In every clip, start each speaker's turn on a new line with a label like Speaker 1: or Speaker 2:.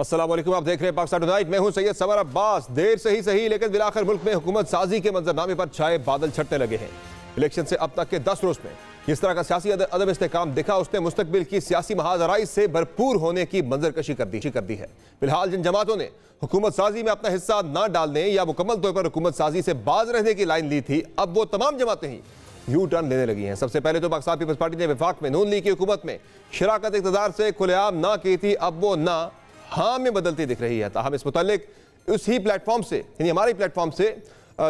Speaker 1: अस्सलाम वालेकुम, आप देख रहे हैं पाकिस्तान टुनाइट। मैं हूं सैयद सवर अब्बास। देर से ही सही लेकिन बिलाखिर मुल्क में हुकूमत साजी के मंजरनामे पर छाए बादल छटने लगे हैं। इलेक्शन से अब तक के 10 रोज में जिस तरह का सियासी अदम इस्तेकाम दिखा, उसने मुस्तकबिल की सियासी महाजराई से भरपूर होने की मंजरकशी कर दी है। फिलहाल जिन जमातों ने हुकूमत साजी में अपना हिस्सा न डालने या मुकम्मल तौर पर हुकूमत साजी से बाज रहने की लाइन ली थी, अब वो तमाम जमातें ही यू टर्न लेने लगी हैं। सबसे पहले तो पाकिस्तान पीपल्स पार्टी ने वफाक में नून लीग की हुकूमत में शराकत इक़्तिदार से खुलेआम ना की थी, अब वो ना हाँ में बदलती दिख रही है। ताहम इस मुतालिक उसी प्लेटफॉर्म से, यानी हमारे प्लेटफॉर्म से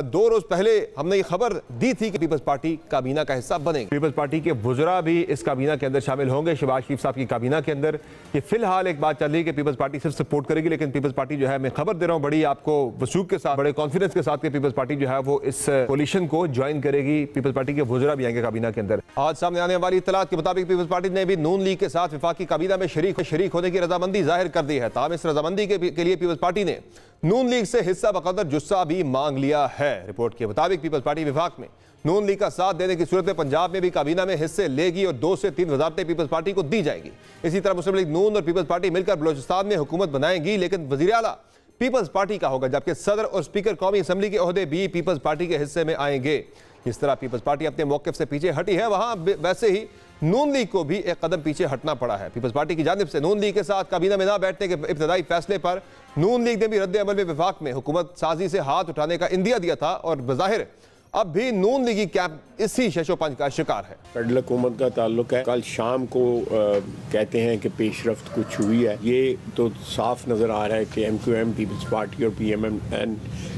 Speaker 1: 2 रोज पहले हमने ये खबर दी थी कि पीपल्स पार्टी काबीना का हिस्सा बनेंगे। पीपल्स पार्टी के वुज़रा भी इस काबीना के अंदर शामिल होंगे, शहबाज शरीफ साहब की काबीना के अंदर। ये फिलहाल एक बात चल रही है कि पीपल्स पार्टी सिर्फ सपोर्ट करेगी, लेकिन पीपल्स पार्टी जो है, मैं खबर दे रहा हूँ बड़ी आपको वसूख के साथ, बड़े कॉन्फिडेंस के साथ कि पीपल्स पार्टी जो है वो इस कोलिशन को ज्वाइन करेगी। पीपल्स पार्टी के वुज़रा भी आएंगे काबीना के अंदर। आज सामने आने वाली इत्तलात के मुताबिक पीपल्स पार्टी ने भी नून लीग के साथ वफाकी काबीना में शरीक होने की रजामंदी जाहिर कर दी है। ताहम इस रजामंदी के लिए पीपल्स पार्टी ने नून लीग से हिस्सा बकदर जुस्सा भी मांग लिया है। रिपोर्ट के मुताबिक पीपल्स पार्टी विफाक में नून लीग का साथ देने की सूरत में पंजाब में भी काबीना में हिस्से लेगी और 2 से 3 वजारतें पीपल्स पार्टी को दी जाएंगी। इसी तरह मुस्लिम लीग नून और पीपल्स पार्टी मिलकर बलोचिस्तान में हुकूमत बनाएंगी, लेकिन वजीर आला पीपल्स पार्टी का होगा, जबकि सदर और स्पीकर कौमी असम्बली के ओहदे भी पीपल्स पार्टी के हिस्से में आएंगे। इस तरह पीपल्स पार्टी अपने मौक़िफ़ से पीछे हटी है, वहां वैसे ही नून लीग को भी एक कदम पीछे हटना पड़ा है। पीपल्स पार्टी की जानिब से नून लीग के साथ काबीना में ना बैठने के इब्तदाई फैसले पर नून लीग ने भी रद्द अमल में वफाक में हुकूमत साजी से हाथ उठाने का इंदिया दिया था और बज़ाहिर अब भी नून लीगी कैंप इसी शशोपंज का शिकार है।
Speaker 2: फेडरल हुकूमत का ताल्लुक है। कल शाम को कहते हैं कि पेशरफ्त कुछ हुई है, ये तो साफ नज़र आ रहा है कि MQM, पीपल्स पार्टी और PMN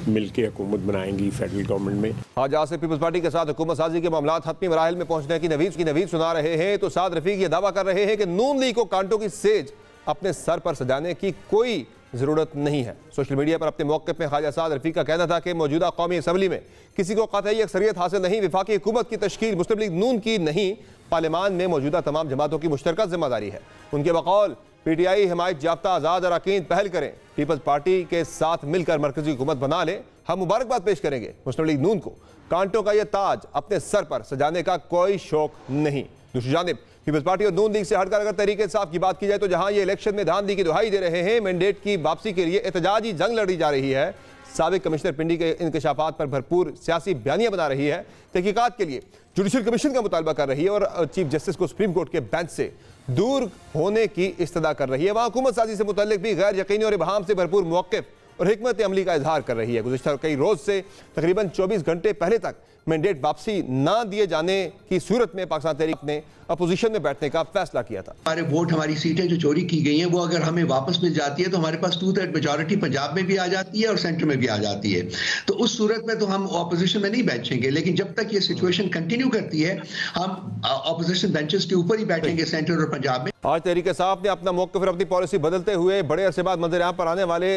Speaker 2: मिलकर हुकूमत बनाएंगी फेडरल गवर्नमेंट में।
Speaker 1: आज से पीपल्स पार्टी के साथ हुकूमत साजी के मामला हतमी मराहिल में पहुंचने की नवीद सुना रहे हैं, तो साद रफीक ये दावा कर रहे हैं कि नून लीग को कांटों की सेज अपने सर पर सजाने की कोई जरूरत नहीं है। सोशल मीडिया पर अपने मौक़िफ़ में ख्वाजा साद रफीक का कहना था कि मौजूदा कौमी असम्बली में किसी को क़तई अक्सरियत हासिल नहीं, वफाकी हुकूमत की तश्कील मुस्लिम लीग नून की नहीं, पार्लियामान में मौजूदा तमाम जमातों की मुश्तरका जिम्मेदारी है। उनके बकौल PTI हिमायत याफ्ता आज़ाद अरकान पहल करें, पीपल्स पार्टी के साथ मिलकर मरकजी हुकूमत बना लें, हम मुबारकबाद पेश करेंगे। मुस्लिम लीग नून को कांटों का यह ताज अपने सर पर सजाने का कोई शौक नहीं। दूसरी जानिब पीपल्स पार्टी और नून लीग से हटकर अगर तहरीक इंसाफ की बात की जाए, तो जहां ये इलेक्शन में धांधली की दुहाई दे रहे हैं, मैंडेट की वापसी के लिए एहतजाजी जंग लड़ी जा रही है, साबिक कमिश्नर पिंडी के इंकशाफात पर भरपूर सियासी बयानियां बना रही है, तहकीकात के लिए जुडिशल कमीशन का मुतालबा कर रही है और चीफ जस्टिस को सुप्रीम कोर्ट के बेंच से दूर होने की इस्तदा कर रही है, वहां हुकूमत साजी से मुतल्लिक भी गैर यकीनी और इबहाम से भरपूर मौक़िफ़ और हिकमत अमली का इजहार कर रही है। गुज़िश्ता कई रोज से तकरीबन 24 घंटे पहले तक मैंडेट वापसी ना दिए जाने की सूरत में पाकिस्तान तहरीक ने अपोजिशन में बैठने का फैसला किया था।
Speaker 3: हमारे वोट, हमारी सीटें जो चोरी की गई हैं, वो अगर हमें वापस मिल जाती है तो हमारे पास 2/3 मेजॉरिटी पंजाब में भी आ जाती है और सेंटर में भी आ जाती है। तो उस सूरत में तो हम ऑपोजिशन में नहीं बैठेंगे, लेकिन जब तक ये सिचुएशन कंटिन्यू करती है, हम ऑपोजिशन बेंचेस के ऊपर ही बैठेंगे सेंटर और पंजाब में।
Speaker 1: आज तहरीक इंसाफ ने अपना मौक़िफ़ और अपनी पॉलिसी बदलते हुए बड़े अरसे बाद मंजर आम पर आने वाले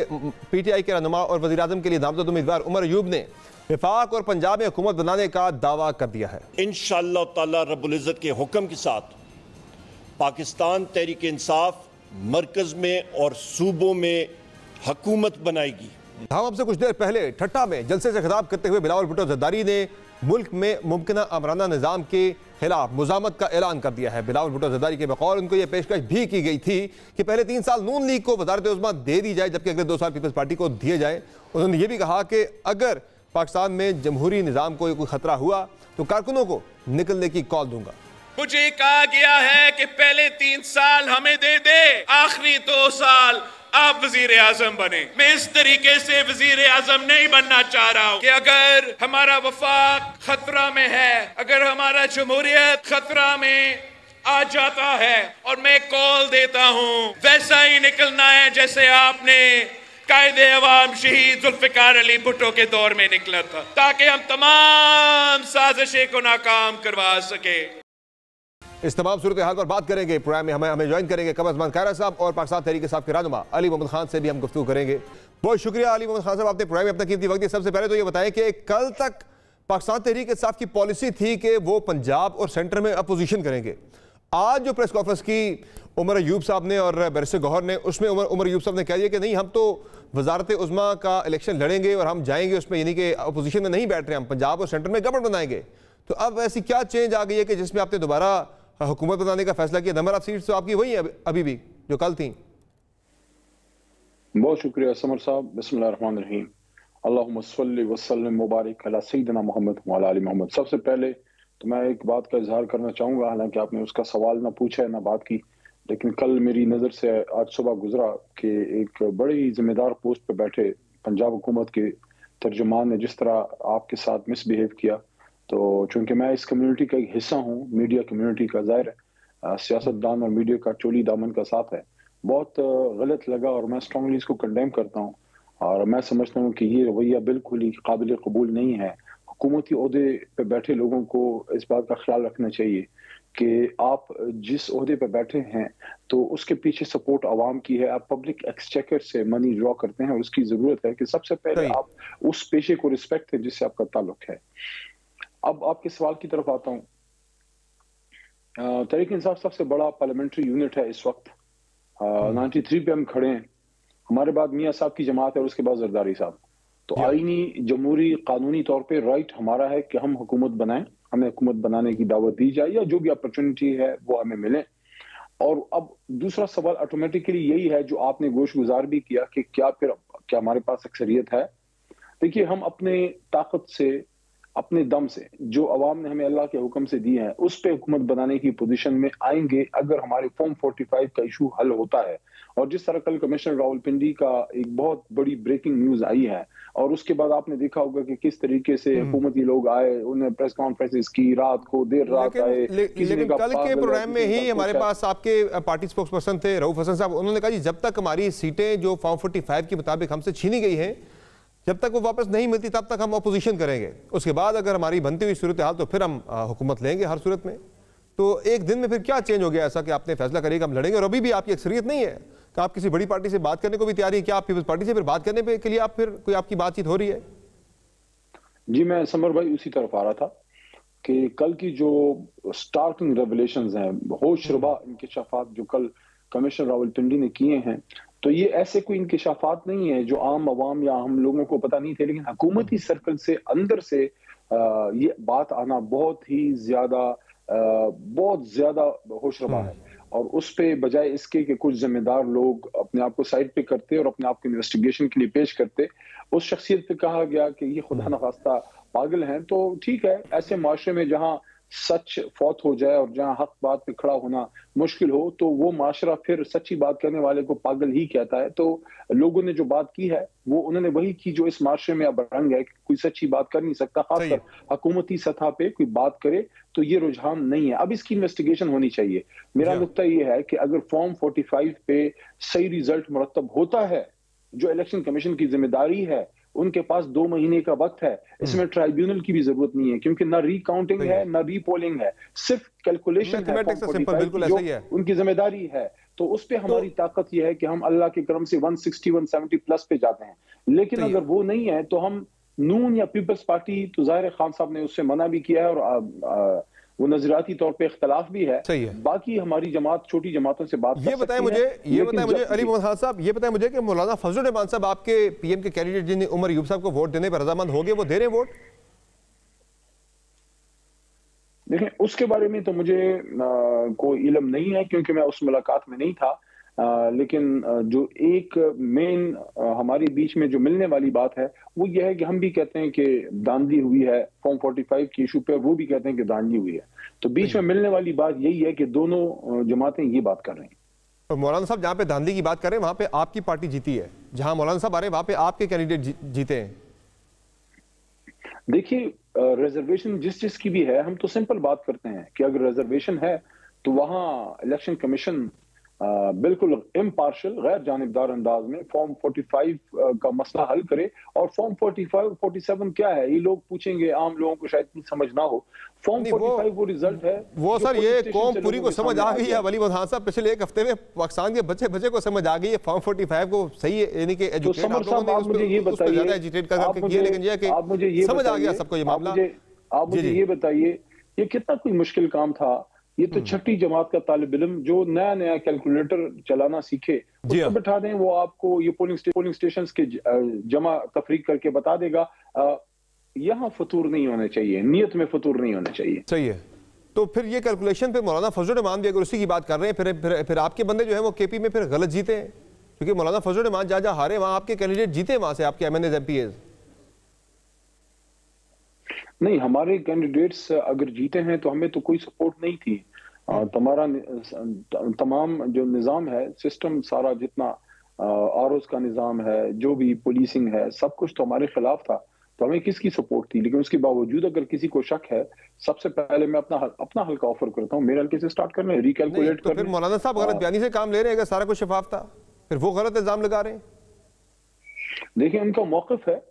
Speaker 1: PTI के रहनुमा और वज़ीर आज़म के लिए नामज़द उम्मीदवार उमर अयूब ने वफाक और पंजाब में हुकूमत बनाने का दावा कर दिया है।
Speaker 4: इंशाअल्लाह ताला रब्बुल इज़्ज़त के हुक्म के साथ पाकिस्तान तहरीक इंसाफ मरकज़ में और सूबों में हुकूमत बनाएगी।
Speaker 1: हम आपसे कुछ देर पहले ठट्टा में जलसे से खिताब करते हुए बिलावल भुट्टो ज़रदारी ने मुल्क में मुमकिन अमराना निज़ाम के खिलाफ मुज़ामत का ऐलान कर दिया है। बिलावल भुट्टो ज़रदारी के बकौल उनको यह पेशकश भी की गई थी कि पहले 3 साल नून लीग को वज़ारत उज़्मा दे दी जाए, जबकि अगले 2 साल पीपल्स पार्टी को दिए जाए। उन्होंने ये भी कहा कि अगर पाकिस्तान में जमहूरी निज़ाम को कोई खतरा हुआ तो कारकुनों को निकलने की कॉल दूंगा।
Speaker 5: मुझे कहा गया है कि पहले 3 साल हमें दे दे, आखिरी 2 साल आप वजीर आजम बने। मैं इस तरीके से वजीर आजम नहीं बनना चाह रहा हूँ कि अगर हमारा वफाक खतरा में है, अगर हमारा जमहूरियत खतरा में आ जाता है और मैं कॉल देता हूँ, वैसा ही निकलना है जैसे आपने कायदे अवाम शहीद जुल्फिकार अली भुट्टो के दौर में निकला था, ताकि हम तमाम साजिशें को नाकाम करवा सके।
Speaker 1: इस तमाम सूरत हाल पर बात करेंगे। प्रोग्राम में हमें ज्वाइन करेंगे कमर खैरा साहब और पाकिस्तान तहरीक इंसाफ के रहनुमा अली मोहम्मद खान से भी हम गुफ्तगू करेंगे। बहुत शुक्रिया अली मोहम्मद खान साहब, आपने प्रोग्राम में अपना कीमती वक्त दिया। सबसे पहले तो ये बताएं कि कल तक पाकिस्तान तहरीक इंसाफ की पॉलिसी थी कि वो पंजाब और सेंटर में अपोजिशन करेंगे। आज जो प्रेस कॉन्फ्रेंस की उमर अयूब साहब ने और बैरिस्टर गौहर ने, उसमें उमर अयूब साहब ने कह दिया कि नहीं, हम तो वजारत उज़्मा का इलेक्शन लड़ेंगे और हम जाएंगे उसमें, यानी कि अपोजिशन में नहीं बैठ रहे, हम पंजाब और सेंटर में गवर्नमेंट बनाएंगे। तो अब ऐसी क्या चेंज आ गई है कि जिसमें आपने दोबारा हुकूमत बनाने का फैसला किया? नंबर ऑफ सीट्स तो आपकी वही है अभी भी जो कल थी।
Speaker 6: बहुत शुक्रिया समर साहब। बिस्मिल्लाहिर्रहमानिर्रहीम। अल्लाहुम्मा सल्लि व सल्लिम मुबारिक अला सय्यिदिना मोहम्मद व अला आलि मोहम्मद। सबसे पहले तो मैं एक बात का इजहार करना चाहूँगा, हालांकि आपने उसका सवाल ना पूछा है ना बात की, लेकिन कल मेरी नज़र से आज सुबह गुजरा कि एक बड़े ही जिम्मेदार पोस्ट पे बैठे पंजाब हुकूमत के तर्जुमान ने जिस तरह आपके साथ मिसबिहेव किया, तो चूँकि मैं इस कम्युनिटी का एक हिस्सा हूँ, मीडिया कम्युनिटी का, ज़ाहिर है सियासतदान और मीडिया का चोली दामन का साथ है, बहुत गलत लगा और मैं स्ट्रांगली इसको कंडेम करता हूँ। और मैं समझता हूँ कि ये रवैया बिल्कुल ही काबिल कबूल नहीं है। हुकूमती ओहदे पे बैठे लोगों को इस बात का ख्याल रखना चाहिए कि आप जिस ओहदे पे बैठे हैं तो उसके पीछे सपोर्ट आवाम की है। आप पब्लिक एक्सचेकर से मनी ड्रॉ करते हैं और उसकी जरूरत है कि सबसे पहले आप उस पेशे को रिस्पेक्ट है जिससे आपका ताल्लुक है। अब आपके सवाल की तरफ आता हूँ। तहरीक इंसाफ सबसे बड़ा पार्लियामेंट्री यूनिट है इस वक्त। 93 पे हम खड़े हैं। हमारे बाद मियाँ साहब की जमात है और उसके बाद जरदारी साहब। तो आईनी जमहूरी कानूनी तौर पे राइट हमारा है कि हम हुकूमत बनाएं, हमें हुकूमत बनाने की दावत दी जाए या जो भी अपॉर्चुनिटी है वो हमें मिले। और अब दूसरा सवाल ऑटोमेटिकली यही है जो आपने गोश गुजार भी किया कि क्या हमारे पास अक्सरियत है। देखिए, हम अपने ताकत से, अपने दम से, जो अवाम ने हमें अल्लाह के हुक्म से दिए हैं उस पे हुकूमत बनाने की पोजीशन में आएंगे अगर हमारे फॉर्म 45 का इशू हल होता है। और जिस तरह कल कमिश्नर रावलपिंडी का एक बहुत बड़ी ब्रेकिंग न्यूज आई है और उसके बाद आपने देखा होगा कि किस तरीके से हुकूमती लोग आए, उन्हें प्रेस कॉन्फ्रेंसेस की, रात को देर रात आए।
Speaker 1: लेकिन कल के प्रोग्राम में ही हमारे पास आपके पार्टी स्पोक्स पर्सन थे रऊफ हसन साहब, उन्होंने कहा जी जब तक हमारी सीटें जो फॉर्म 45 के मुताबिक हमसे छीनी गई हैं, जब तक वो वापस नहीं मिलती तब तक हम अपोजिशन करेंगे, उसके बाद अगर हमारी बनती हुई सूरत हाल तो फिर हम हुकूमत लेंगे हर सूरत में। तो एक दिन में फिर क्या चेंज हो गया ऐसा कि आपने फैसला करेगा हम लड़ेंगे? और अभी भी आपकी अक्सरियत नहीं है कि आप किसी बड़ी पार्टी से बात करने को भी तैयार है? क्या आप पीपल्स पार्टी से फिर बात करने के लिए आप फिर कोई आपकी बातचीत हो रही है?
Speaker 6: जी, मैं समर भाई उसी तरफ आ रहा था कि कल की जो स्टार्किंग रेवलेशंस हैं, होशरुबा इंकिशाफात जो कल कमिश्नर रावलपिंडी ने किए हैं, तो ये ऐसे कोई इंकिशाफात नहीं है जो आम आवाम या हम लोगों को पता नहीं थे, लेकिन हुकूमती सर्कल से अंदर से ये बात आना बहुत ज्यादा होशरुबा है। और उस पे बजाय इसके कि कुछ जिम्मेदार लोग अपने आप को साइड पे करते और अपने आप को इन्वेस्टिगेशन के लिए पेश करते, उस शख्सियत पे कहा गया कि ये खुदा न खास्ता पागल हैं। तो ठीक है, ऐसे माशरे में जहां सच फौत हो जाए और जहां हक बात पे खड़ा होना मुश्किल हो, तो वो माशरा फिर सच्ची बात करने वाले को पागल ही कहता है। तो लोगों ने जो बात की है वो उन्होंने वही की जो इस माशरे में अब रंग है कि कोई सच्ची बात कर नहीं सकता, खासकर हुकूमती सतह पे कोई बात करे तो ये रुझान नहीं है। अब इसकी इन्वेस्टिगेशन होनी चाहिए। मेरा नुक्ता ये है कि अगर फॉर्म 45 पे सही रिजल्ट मुरतब होता है, जो इलेक्शन कमीशन की जिम्मेदारी है, उनके पास 2 महीने का वक्त है। इसमें ट्राइब्यूनल की भी जरूरत नहीं है क्योंकि ना रीकाउंटिंग है ना रीपोलिंग है, सिर्फ कैलकुलेशन है, जो उनकी जिम्मेदारी है। तो उस पे हमारी ताकत यह है कि हम अल्लाह के करम से 160-170 प्लस पे जाते हैं। लेकिन अगर वो नहीं है तो हम नून या पीपल्स पार्टी, तो जाहिर खान साहब ने उससे मना भी किया है और वो नजरियाती तौर पे इख्तलाफ भी है। बाकी हमारी जमात छोटी जमातों से बात
Speaker 1: ये बताएं मुझे अली मोहम्मद खान साहब, ये बताएं मुझे कि मौलाना फजलुर रहमान साहब आपके पीएम के कैंडिडेट जिन्हें उमर अयूब साहब को वोट देने पर रजामंद हो गए, वो दे रहे हैं वोट?
Speaker 6: देखें, उसके बारे में तो मुझे कोई इल्म नहीं है क्योंकि मैं उस मुलाकात में नहीं था। लेकिन जो एक मेन हमारे बीच में जो मिलने वाली बात है वो ये है कि हम भी कहते हैं कि धांधली हुई है फॉर्म 45 के इशू पे, वो भी कहते हैं कि धांधली हुई है। तो बीच में मिलने वाली बात यही है कि दोनों जमातें ये बात कर रही हैं।
Speaker 1: तो मौलाना साहब जहाँ पे धांधली की बात कर रहे हैं वहां पे आपकी पार्टी जीती है, जहां मौलाना साहब आ रहे हैं वहां पे आपके कैंडिडेट जीते हैं।
Speaker 6: देखिए, रिजर्वेशन जिस की भी है, हम तो सिंपल बात करते हैं कि अगर रिजर्वेशन है तो वहां इलेक्शन कमीशन बिल्कुल इम्पार्शल, गैर जानिबदार अंदाज में फॉर्म 45 का मसला हल करे। और फॉर्म 47 क्या है, ये लोग पूछेंगे, आम लोगों को शायद समझ ना हो। फॉर्म 45 वो रिजल्ट है
Speaker 1: वो सर, ये कौम पूरी को समझ आ गई है। अली मोहम्मद खान साहब पिछले एक हफ्ते में पाकिस्तान के बच्चे को समझ आ गई है फॉर्म 45 को सही है, यानी कि
Speaker 6: मुझे ये बताइए,
Speaker 1: लेकिन ये समझ आ गया सबको ये मामला।
Speaker 6: आप मुझे ये बताइए, ये कितना कोई मुश्किल काम था? ये तो छठी जमात का तालिब इल्म जो नया कैलकुलेटर चलाना सीखे, उसको बिठा दें, वो आपको ये पोलिंग स्टेशंस के जमा तफरीक करके बता देगा। यहाँ फतूर नहीं होने चाहिए, नियत में फतूर नहीं होने चाहिए।
Speaker 1: सही है। तो फिर ये कैलकुलेशन पे मौलाना फजलुर रहमान भी अगर उसी की बात कर रहे हैं, फिर आपके बंदे जो है वो केपी में फिर गलत जीते हैं। क्योंकि मौलाना फजल रहमान जहाँ जहाँ हारे वहाँ आपके कैंडिडेट जीते, वहाँ से आपके MNAs MPAs।
Speaker 6: नहीं, हमारे कैंडिडेट्स अगर जीते हैं तो हमें तो कोई सपोर्ट नहीं थी। तमाम जो निज़ाम है, सिस्टम सारा, जितना आरओज का निज़ाम है, जो भी पुलिसिंग है, सब कुछ तो हमारे खिलाफ था, तो हमें किसकी सपोर्ट थी? लेकिन उसके बावजूद अगर किसी को शक है, सबसे पहले मैं अपना हल्का ऑफर करता हूँ, मेरे हल्के से स्टार्ट करना है, रिकैलकुलेट
Speaker 1: तो फिर मौलाना साहब गलत बयानी से काम ले रहे हैं, अगर सारा कुछ शफाफ था, फिर वो गलत इल्जाम लगा रहे हैं।
Speaker 6: देखिए, उनका मौकफ है,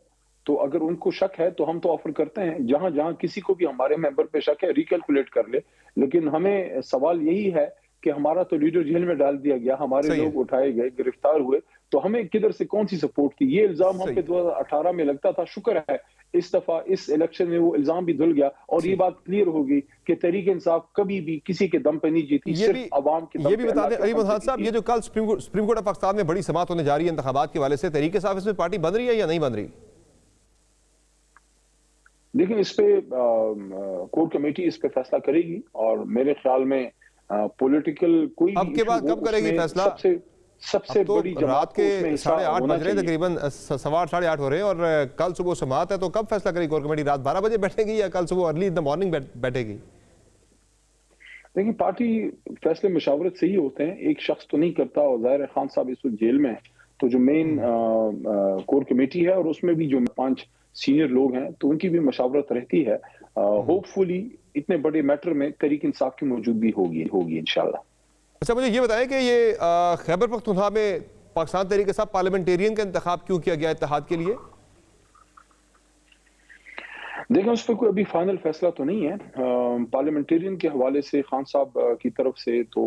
Speaker 6: तो अगर उनको शक है तो हम तो ऑफर करते हैं, जहां जहां किसी को भी हमारे मेंबर पे शक है रिकैलकुलेट कर ले। लेकिन हमें सवाल यही है कि हमारा तो लीडर जेल में डाल दिया गया, हमारे लोग उठाए गए, गिरफ्तार हुए, तो हमें किधर से कौन सी सपोर्ट थी? ये इल्जाम हम पे 2018 में लगता था, शुक्र है इस दफा इस इलेक्शन में वो इल्जाम भी धुल गया और ये बात क्लियर होगी कि तहरीक इंसाफ कभी भी किसी के दम पे नहीं जीती, सिर्फ अवाम के दम पे।
Speaker 1: ये भी बता दें अली मोहम्मद साहब, ये जो कल सुप्रीम कोर्ट ऑफ पाकिस्तान में बड़ी समाअत होने जा रही है इंतखाबात के हवाले से, तहरीक इंसाफ इसमें पार्टी बन रही है या नहीं बन रही?
Speaker 6: लेकिन इस पे कोर कमेटी इस पे फैसला करेगी और मेरे ख्याल में पॉलिटिकल कोई
Speaker 1: अब के बाद कब करेगी फैसला?
Speaker 6: सबसे
Speaker 1: तो
Speaker 6: बड़ी
Speaker 1: रात के 8:30 बज रहे हैं, तकरीबन 8:15 हो रहे हैं, और कल सुबह समाअत है, तो कब फैसला करेगी कोर कमेटी? रात 12 बजे बैठेगी या कल सुबह अर्ली इन द मॉर्निंग बैठेगी?
Speaker 6: देखिए, पार्टी फैसले मशावरत से ही होते हैं, एक शख्स तो नहीं करता, और ज़ाहिर है खान साहब इस वक्त जेल में है, तो जो मेन कोर कमेटी है और उसमें भी जो 5 सीनियर लोग हैं, तो उनकी भी मशावरत रहती है। होपफुली इतने बड़े मैटर में तहरीक इंसाफ की मौजूदगी होगी इंशाल्लाह।
Speaker 1: अच्छा, मुझे ये बताएं कि ये खैबर पख्तूनख्वा में पाकिस्तान तहरीक इंसाफ पार्लियामेंटेरियन का इंतखाब क्यों किया गया इत्तेहाद के लिए?
Speaker 6: देखें, उस पर कोई अभी फाइनल फैसला तो नहीं है। पार्लियामेंटेरियन के हवाले से खान साहब की तरफ से तो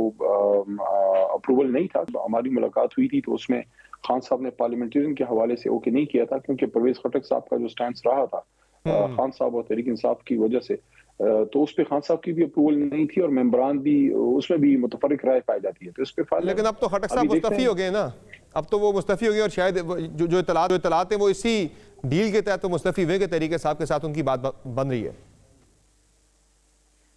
Speaker 6: अप्रूवल नहीं था। हमारी मुलाकात हुई थी तो उसमें खान साहब ने पार्लियामेंटेरियन के हवाले से ओके नहीं किया था, क्योंकि परवेज खटक साहब का जो स्टैंड रहा था खान साहब और तहरीक इंसाफ की वजह से, तो उस पे खान साहब की भी अप्रूवल नहीं थी और मेंबरान भी, उसमें भी मुतफरिक राय पाई जाती है, तो इस पे
Speaker 1: लेकिन अब तो खटक साहब मुस्तफी हो गए ना, अब तो वो मुस्तफी हो गए और शायद जो इतलात है वो इसी डील के तहत तो मुस्तफी हुए के तरीके साहब के साथ उनकी बात बन रही है।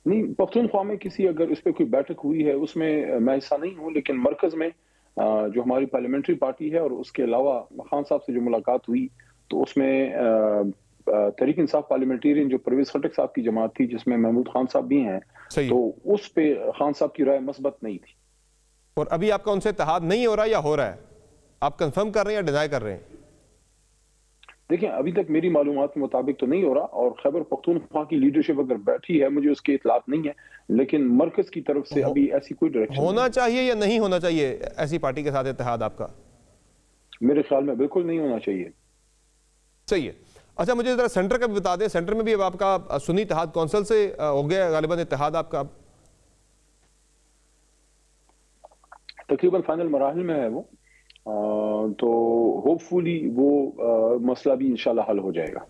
Speaker 6: नहीं, पख्तूनख्वा में किसी अगर उस पर कोई बैठक हुई है उसमें मैं हिस्सा नहीं हूँ, लेकिन मरकज में जो हमारी पार्लियामेंट्री पार्टी है और उसके अलावा खान साहब से जो मुलाकात हुई तो उसमें तहरीक इंसाफ पार्लियामेंटेरियन जो परवेज खटक साहब की जमात थी जिसमें महमूद खान साहब भी हैं, तो उस पे खान साहब की राय मस्बत नहीं थी।
Speaker 1: और अभी आपका उनसे इत्तेहाद नहीं हो रहा या हो रहा है? आप कंफर्म कर रहे हैं या डिनाई कर रहे हैं?
Speaker 6: देखिए, अभी तक मेरी मालूमात के मुताबिक तो नहीं हो रहा, और खैबर पख्तूनख्वा की लीडरशिप अगर बैठी है, मुझे उसके इतलात नहीं है, लेकिन मरकज की तरफ से अभी ऐसी कोई डायरेक्शन
Speaker 1: होना चाहिए या नहीं होना चाहिए ऐसी पार्टी के साथ इत्तेहाद आपका?
Speaker 6: मेरे ख्याल में बिल्कुल नहीं होना चाहिए।
Speaker 1: सही है। अच्छा, मुझे जरा सेंटर का भी बता दें, सेंटर में भी अब आपका सुन्नी इत्तेहाद कौंसिल से हो गया गालिबन इत्तेहाद आपका?
Speaker 6: तकरीबन फाइनल मराहिल में है वो, तो होपफुली वो मसला भी इंशाल्लाह हल हो जाएगा।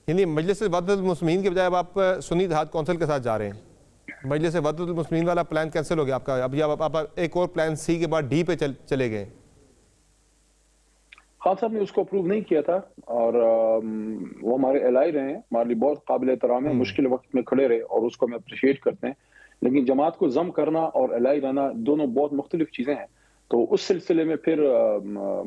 Speaker 1: यानी मजलिस वहदतुल मुस्लिमीन के बजाय अब आप सुन्नी इत्तेहाद कौंसिल के साथ जा रहे हैं? मजलिस वहदतुल मुस्लिमीन वाला प्लान कैंसिल हो गया आपका, अभी आप एक और प्लान सी के बाद डी पे चले गए?
Speaker 6: खान साहब ने उसको अप्रूव नहीं किया था और वो हमारे एलाई रहे हैं, हमारे लिए बहुत काबिल एहतराम है, मुश्किल वक्त में खड़े रहे और उसको हम अप्रिशिएट करते हैं। लेकिन जमात को जम करना और एलाई रहना दोनों बहुत मुख्तलिफ चीज़ें हैं, तो उस सिलसिले में फिर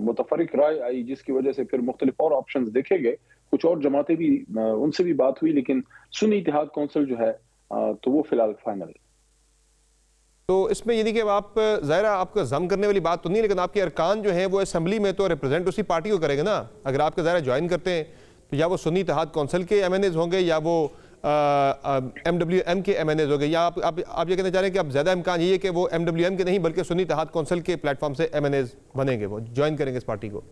Speaker 6: मुतफरिक राय आई, जिसकी वजह से फिर मुख्तलिफ और ऑप्शंस देखे गए। कुछ और जमातें भी, उनसे भी बात हुई, लेकिन सुन्नी इत्तेहाद कौंसिल जो है तो वो फिलहाल फाइनल है।
Speaker 1: तो इसमें यानी कि आप ज़ाहिर आपका जम करने वाली बात तो नहीं, लेकिन आपके अरकान जो हैं वो असेंबली में तो रिप्रेजेंट उसी पार्टी को करेंगे ना। अगर आपके ज़ाहिर ज्वाइन करते हैं तो या वो सुन्नी इत्तेहाद कौंसिल के MNAs होंगे या वो MWM के MNAs होंगे, या आप ये कहना चाह रहे हैं कि अब ज़्यादा इम्कान ये है कि वो MWM के नहीं बल्कि सुन्नी इत्तेहाद कौंसिल के प्लेटफॉर्म से MNAs बनेंगे, वो ज्वाइन करेंगे इस पार्टी को?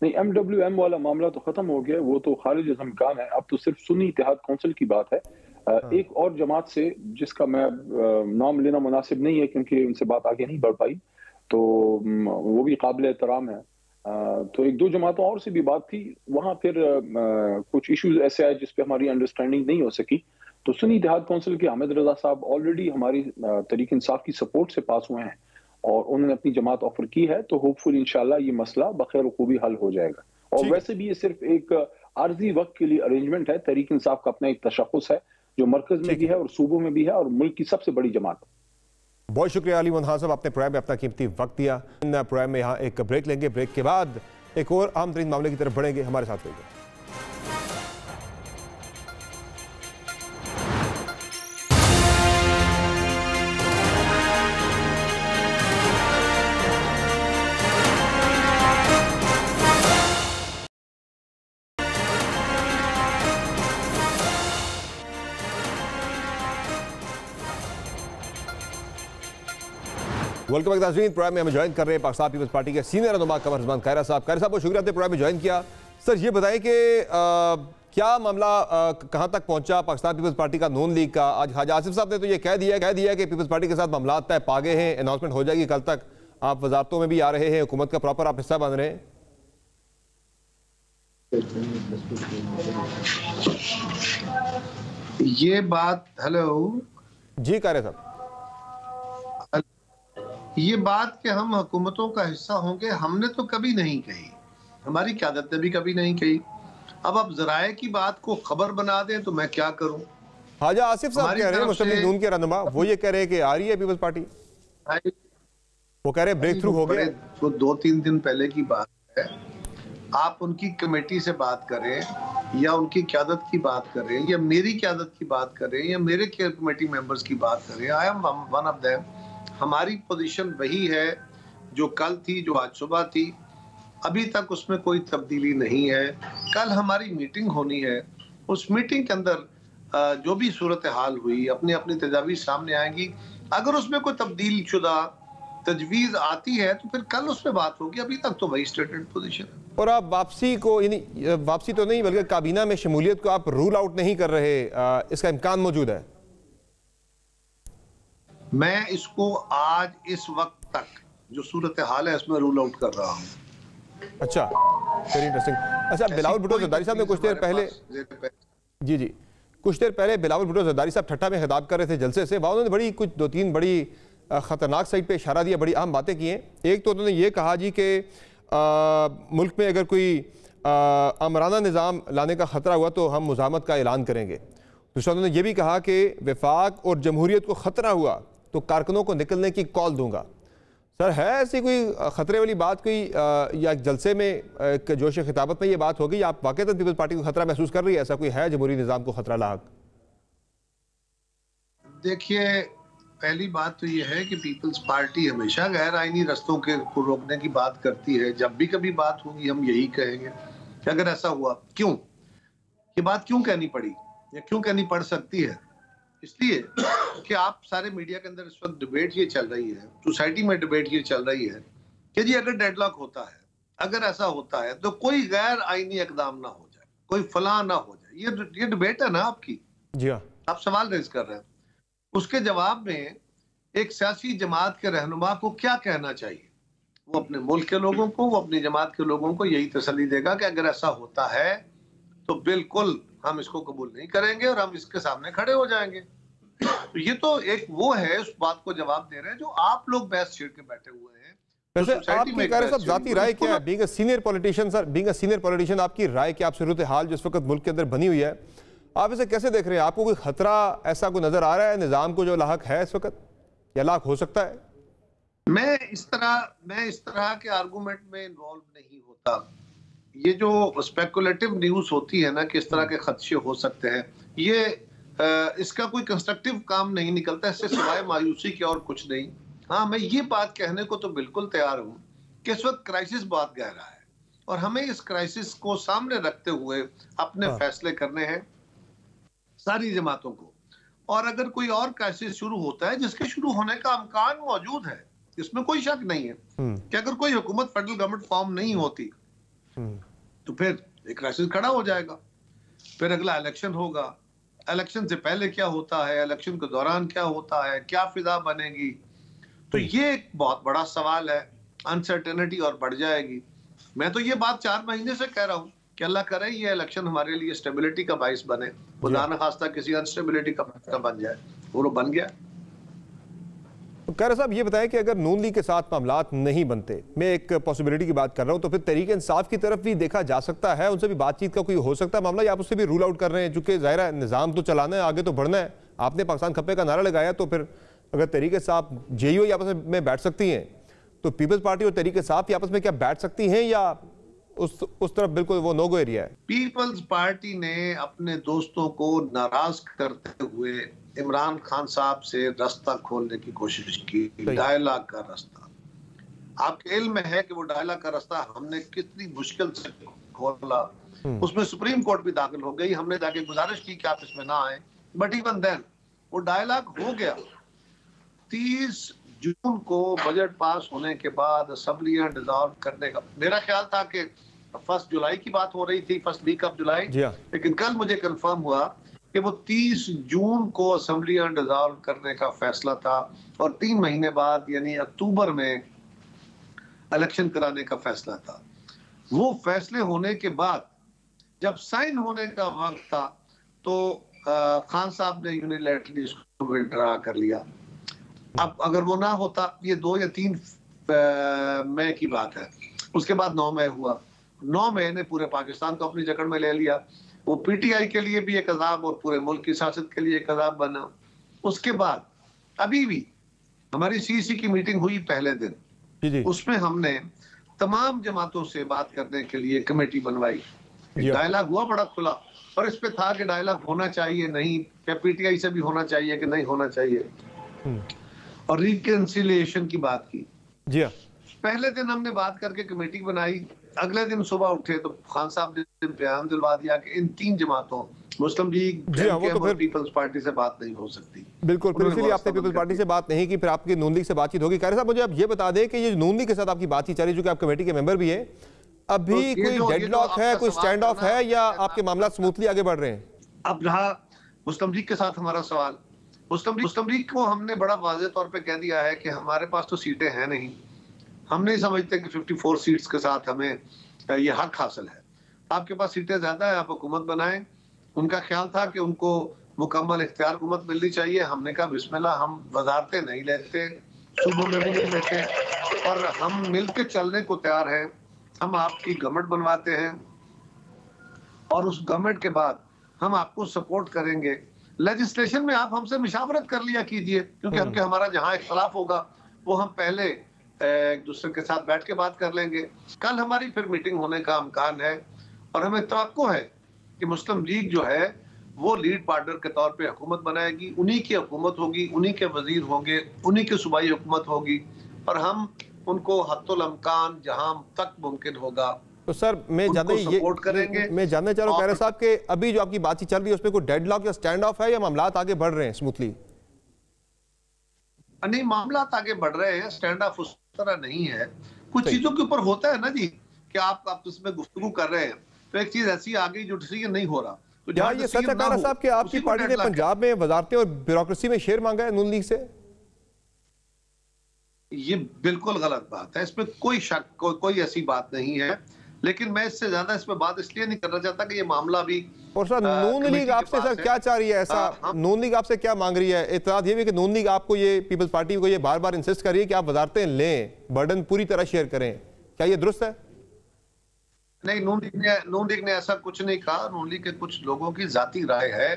Speaker 6: नहीं, MWM वाला मामला तो खत्म हो गया, वो तो खारिज इम्कान है। अब तो सिर्फ सुन्नी इत्तेहाद कौंसिल की बात है। एक और जमात से जिसका मैं नाम लेना मुनासिब नहीं है क्योंकि उनसे बात आगे नहीं बढ़ पाई, तो वो भी काबिल एहतराम है। तो एक दो जमातों और से भी बात थी, वहाँ फिर कुछ इश्यूज ऐसे आए जिस पे हमारी अंडरस्टैंडिंग नहीं हो सकी। तो सुन्नी इत्तेहाद कौंसिल के हामिद रजा साहब ऑलरेडी हमारी तहरीक इंसाफ की सपोर्ट से पास हुए हैं और उन्होंने अपनी जमात ऑफर की है, तो होपफुली इंशाल्लाह ये मसला बखैर खूबी हल हो जाएगा। और वैसे भी ये सिर्फ एक आर्जी वक्त के लिए अरेंजमेंट है। तहरीक इंसाफ का अपना एक तशख़्ख़ुस है जो मरकज में भी है और सूबों में भी है और मुल्क की सबसे बड़ी जमात।
Speaker 1: बहुत शुक्रिया अली मोहन साहब, आपने प्रोग्राम में अपना कीमती वक्त दिया। इन प्रोग्राम में यहाँ एक ब्रेक लेंगे, ब्रेक के बाद एक और अहम तरीन मामले की तरफ बढ़ेंगे। हमारे साथ रहिए। वेलकम बैक नाज़रीन। प्रोग्राम में हमें ज्वाइन कर रहे हैं पाकिस्तान पीपल्स पार्टी के सीनियर रहनुमा कमर उस्मान कायरा साहब। कायरा साहब, बहुत शुक्रिया, आपने प्रोग्राम में ज्वाइन किया। सर ये बताएं कि क्या मामला कहां तक पहुंचा पाकिस्तान पीपल्स पार्टी का नून लीग का? आज ख्वाजा आसिफ साहब ने तो ये कह दिया कि पीपल्स पार्टी के साथ मामला तय पा गए हैं, अनाउंसमेंट हो जाएगी कल तक। आप वजारतों में भी आ रहे हैं, हुकूमत का प्रॉपर आप हिस्सा बन रहे हैं।
Speaker 7: ये बात, हेलो
Speaker 1: जी कायरा साहब,
Speaker 7: ये बात कि हम हुकूमतों का हिस्सा होंगे हमने तो कभी नहीं कही, हमारी क़यादत ने भी कभी नहीं कही। अब आप ज़राए की बात को खबर बना दें तो मैं क्या करूं?
Speaker 1: ख्वाजा आसिफ साहब कह रहे हैं, मुस्लिम लीग नून के रहनुमा, वो ये कह रहे हैं कि आ रही है पीपल्स पार्टी, वो कह रहे हैं ब्रेक थ्रू हो गया।
Speaker 7: वो 2-3 दिन पहले की बात है। आप उनकी कमेटी से बात करें या उनकी क़यादत की बात करें या मेरी क़यादत की बात करें या मेरे कमेटी मेंबर्स की बात करें, I am one of them. हमारी पोजीशन वही है जो कल थी, जो आज सुबह थी, अभी तक उसमें कोई तब्दीली नहीं है। कल हमारी मीटिंग होनी है, उस मीटिंग के अंदर जो भी सूरत हाल हुई अपनी अपनी तजावीज़ सामने आएंगी। अगर उसमें कोई तब्दील शुदा तजवीज़ आती है तो फिर कल उसमें बात होगी, अभी तक तो वही स्टेटेड पोजीशन है।
Speaker 1: और आप वापसी को, यानी वापसी तो नहीं बल्कि काबीना में शमूलियत को आप रूल आउट नहीं कर रहे, इसका इम्कान मौजूद है?
Speaker 7: मैं इसको आज इस वक्त तक जो सूरत हाल है इसमें रूल आउट कर रहा हूँ।
Speaker 1: अच्छा, वेरी इंटरेस्टिंग। अच्छा, बिलावल भुट्टो ज़रदारी साहब ने कुछ देर पहले, जी कुछ देर पहले बिलावल भुट्टो ज़रदारी साहब ठट्ठा में खिताब कर रहे थे जलसे से, वहाँ उन्होंने बड़ी कुछ 2-3 बड़ी ख़तरनाक साइड पे इशारा दिया, बड़ी अहम बातें की हैं। एक तो उन्होंने ये कहा जी कि मुल्क में अगर कोई आमराना निज़ाम लाने का ख़तरा हुआ तो हम मुज़ाहमत का ऐलान करेंगे। दूसरा उन्होंने ये भी कहा कि वफाक और जमहूरियत को ख़तरा हुआ तो कारकुनों को निकलने की कॉल दूंगा। सर, है ऐसी कोई ख़तरे वाली बात कोई, या जलसे में एक जोश खिताबत में ये बात होगी, आप वाकईतन पीपल्स पार्टी को खतरा महसूस कर रही है? ऐसा कोई है जमहूरी निज़ाम को खतरा लाक?
Speaker 7: देखिए, पहली बात तो ये है कि पीपल्स पार्टी हमेशा गैर आईनी रस्तों को रोकने की बात करती है। जब भी कभी बात होगी हम यही कहेंगे कि अगर ऐसा हुआ, क्यों ये बात क्यों कहनी पड़ी या क्यों कहनी पड़ सकती है? इसलिए कि आप सारे मीडिया के अंदर इस वक्त डिबेट ये चल रही है, सोसाइटी में डिबेट ये चल रही है कि जी अगर डेडलॉक होता है, अगर ऐसा होता है तो कोई गैर आईनी इकदाम ना हो जाए, कोई फलां ना हो जाए। ये डिबेट है ना आपकी,
Speaker 1: जी हाँ,
Speaker 7: आप सवाल रेज कर रहे हैं। उसके जवाब में एक सियासी जमात के रहनुमा को क्या कहना चाहिए? वो अपने मुल्क के लोगों को, वो अपनी जमात के लोगों को यही तसल्ली देगा कि अगर ऐसा होता है तो बिल्कुल हम इसको कबूल नहीं करेंगे और हम इसके सामने खड़े हो जाएंगे। तो ये तो एक वो है, उस बात को जवाब दे रहे हैं जो आप लोग बहस छेड़ के बैठे हुए हैं।
Speaker 1: वैसे आपकी सब जाती राय क्या है? Being a senior politician, sir, being a senior politician, आपकी राय क्या? आप सूरत हाल जो इस वक्त मुल्क के अंदर बनी हुई है, आप इसे कैसे देख रहे हैं? आपको कोई खतरा ऐसा कोई नजर आ रहा है निजाम को जो लाहक है इस वक्त, या लाहक हो सकता है?
Speaker 7: मैं इस तरह के आर्गूमेंट में इन्वॉल्व नहीं होता। ये जो स्पेकुलेटिव न्यूज होती है ना कि इस तरह के खदशे हो सकते हैं, ये इसका कोई कंस्ट्रक्टिव काम नहीं निकलता, इससे सिवाय मायूसी के और कुछ नहीं। हाँ, मैं ये बात कहने को तो बिल्कुल तैयार हूँ कि इस वक्त क्राइसिस बहुत गहरा है और हमें इस क्राइसिस को सामने रखते हुए अपने फैसले करने हैं सारी जमातों को। और अगर कोई और क्राइसिस शुरू होता है जिसके शुरू होने का इम्कान मौजूद है, इसमें कोई शक नहीं है कि अगर कोई हुकूमत फेडरल गवर्नमेंट फॉर्म नहीं होती तो फिर एक क्राइसिस खड़ा हो जाएगा। फिर अगला इलेक्शन होगा, इलेक्शन से पहले क्या होता है, इलेक्शन के दौरान क्या होता है, क्या फिजा बनेगी, तो ये एक बहुत बड़ा सवाल है। अनसर्टेनिटी और बढ़ जाएगी। मैं तो ये बात 4 महीने से कह रहा हूँ कि अल्लाह करे ये इलेक्शन हमारे लिए स्टेबिलिटी का बाइस बने, खुदा न खास्ता किसी अनस्टेबिलिटी का बन जाए, वो बन गया।
Speaker 1: तो कायरा साहब ये बताएं कि अगर नून लीग के साथ मामलात नहीं बनते, मैं एक पॉसिबिलिटी की बात कर रहा हूँ, तो फिर तहरीक इंसाफ की तरफ भी देखा जा सकता है, उनसे भी बातचीत का कोई हो सकता है मामला, या आप उससे भी रूल आउट कर रहे हैं? चूंकि ज़ाहिर है निज़ाम तो चलाना है, आगे तो बढ़ना है। आपने पाकिस्तान खप्पे का नारा लगाया तो फिर अगर तहरीक इंसाफ जेयू आपस में बैठ सकती हैं तो पीपल्स पार्टी और तहरीक इंसाफ आपस में क्या बैठ सकती हैं या उस तरफ बिल्कुल वो नो गो एरिया है?
Speaker 7: पीपल्स पार्टी ने अपने दोस्तों को नाराज करते हुए इमरान खान साहब से रास्ता खोलने की कोशिश की, डायलॉग का रास्ता। आपके इल्म में है कि वो डायलॉग का रास्ता हमने कितनी मुश्किल से खोला, उसमें सुप्रीम कोर्ट भी दाखिल हो गई, हमने जाके गुजारिश की कि आप इसमें ना आए, बट इवन देन वो डायलॉग हो गया। 30 जून को बजट पास होने के बाद असेंबलियां डिसॉल्व करने का मेरा ख्याल था कि 1 जुलाई की बात हो रही थी, फर्स्ट वीक ऑफ जुलाई, लेकिन कल मुझे कंफर्म हुआ कि वो 30 जून को असेंबलियां डिसॉल्व करने का फैसला था और 3 महीने बाद यानी अक्टूबर में इलेक्शन कराने का फैसला था। वो फैसले होने के बाद जब साइन होने का वक्त था तो खान साहब ने यूनिलैटरली इसको विड्रा कर लिया। अब अगर वो ना होता, ये 2 या 3 मई की बात है, उसके बाद 9 मई हुआ। 9 मई ने पूरे पाकिस्तान को अपनी जकड़ में ले लिया। वो पीटीआई के लिए भी एक अजाब और पूरे मुल्क की सियासत के लिए एक अजाब बना। उसके बाद अभी भी हमारी सीसी की मीटिंग हुई पहले दिन, उसमें हमने तमाम जमातों से बात करने के लिए कमेटी बनवाई। डायलॉग हुआ बड़ा खुला और इस पे था कि डायलॉग होना चाहिए नहीं, क्या पीटीआई से भी होना चाहिए कि नहीं होना चाहिए, और रिकंसिलिएशन की बात की।
Speaker 1: जी हाँ,
Speaker 7: पहले दिन हमने बात करके कमेटी बनाई। अगले दिन सुबह उठे तो खान साहब ने बयान दिलवा दिया कि इन 3 जमातों मुस्लिम लीग और पीपल्स पार्टी से बात नहीं हो सकती।
Speaker 1: बिल्कुल, फिर इसीलिए आपने पीपल्स पार्टी से बात नहीं की, फिर आपकी नून लीग से बातचीत होगी। कारी साहब मुझे आप ये बता दें कि ये नून लीग के साथ आपकी बातचीत चल रही, जो कि आप कमेटी के मेंबर भी है, अभी कोई डेडलॉक है, कोई स्टैंड ऑफ है या आपके मामला स्मूथली आगे बढ़ रहे हैं?
Speaker 7: अब रहा मुस्लिम लीग के साथ हमारा सवाल, मुस्लिम लीग को हमने बड़ा वाज़ेह तौर पे कह दिया है कि हमारे पास तो सीटें हैं नहीं, हम नहीं समझते कि 54 सीट्स के साथ हमें ये हक हासिल है। आपके पास सीटें ज्यादा है, आप हुकूमत बनाएं। उनका ख्याल था कि उनको मुकम्मल इख्तियार हुकूमत मिलनी चाहिए। हमने कहा बिस्मिल्लाह, हम वजारतें नहीं लेते, सूबों में भी नहीं लेते, और हम मिल के चलने को तैयार हैं। हम आपकी गवर्नमेंट बनवाते हैं और उस गवर्नमेंट के बाद हम आपको सपोर्ट करेंगे। लेजिस्लेशन में आप हमसे मुशावरत कर लिया कीजिए, क्योंकि हमके हमारा जहाँ इख्तलाफ होगा वो हम पहले एक दूसरे के साथ बैठ के बात कर लेंगे। कल हमारी फिर मीटिंग होने का इम्कान है और हमें तवक्को है कि मुस्लिम लीग जो है वो लीड पार्टनर के तौर पे हुकूमत बनाएगी, उन्हीं की हुकूमत होगी, उन्हीं के वजीर होंगे, उन्हीं की सूबाई हुकूमत होगी, और हम उनको हत्तुल इम्कान जहां तक मुमकिन होगा
Speaker 1: तो सर मैं जानना चाह रहा हूँ कारी साहब के अभी जो आपकी बातचीत चल रही है उसमें कोई डेडलॉक या स्टैंड ऑफ है या मामलात आगे बढ़ रहे हैं स्मूथली?
Speaker 7: नहीं, मामलात आगे बढ़ रहे हैं, स्टैंड ऑफ उस तरह नहीं है। कुछ चीजों के ऊपर होता है ना जी कि आप इसमें गुफ्तगू कर रहे हैं तो एक चीज ऐसी आ गई जो डिसीजन नहीं हो रहा। तो
Speaker 1: क्या ये सच है कारी साहब कि आपकी पार्टी ने पंजाब में वजारतें और ब्यूरोक्रेसी में शेयर मांगा है नून लीग से?
Speaker 7: ये बिल्कुल गलत बात है, इसमें कोई शक कोई ऐसी बात नहीं है, लेकिन मैं इससे ज्यादा इस पर बात इसलिए नहीं करना चाहता कि ये मामला भी।
Speaker 1: और सर नून लीग आपसे सर क्या चाह रही है ऐसा? नून लीग आपसे क्या मांग रही है? इत्तलात ये भी कि नून लीग आपको ये पीपल्स पार्टी को ये बार बार इंसिस्ट कर रही है कि आप वजारतें लें, बर्डन पूरी तरह शेयर करें, क्या ये दुरुस्त है?
Speaker 7: नहीं, नून लीग ने ऐसा कुछ नहीं कहा। नून लीग के कुछ लोगों की जाती राय है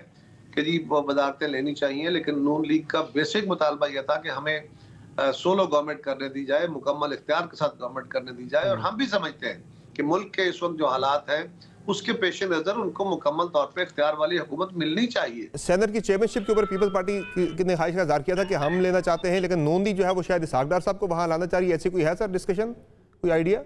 Speaker 7: कि जी वो वजारतें लेनी चाहिए, लेकिन नून लीग का बेसिक मुतालबा यह था कि हमें सोलो गवर्नमेंट करने दी जाए, मुकम्मल इख्तियार के साथ गवर्नमेंट करने दी जाए। और हम भी समझते हैं कि मुल्क के इस वक्त जो हालात हैं उसके पेश नजर उनको मुकम्मल तौर पे इख्तियार वाली हुकूमत मिलनी चाहिए।
Speaker 1: सेनेट की चेयरमैनशिप के ऊपर पीपल्स पार्टी ने ख्वाहिश का इज़हार किया था कि हम लेना चाहते हैं, लेकिन नून लीग जो है वो शायद इसहाक डार साहब को वहां लाना चाह रही है। ऐसी कोई है सर डिस्कशन, कोई आइडिया?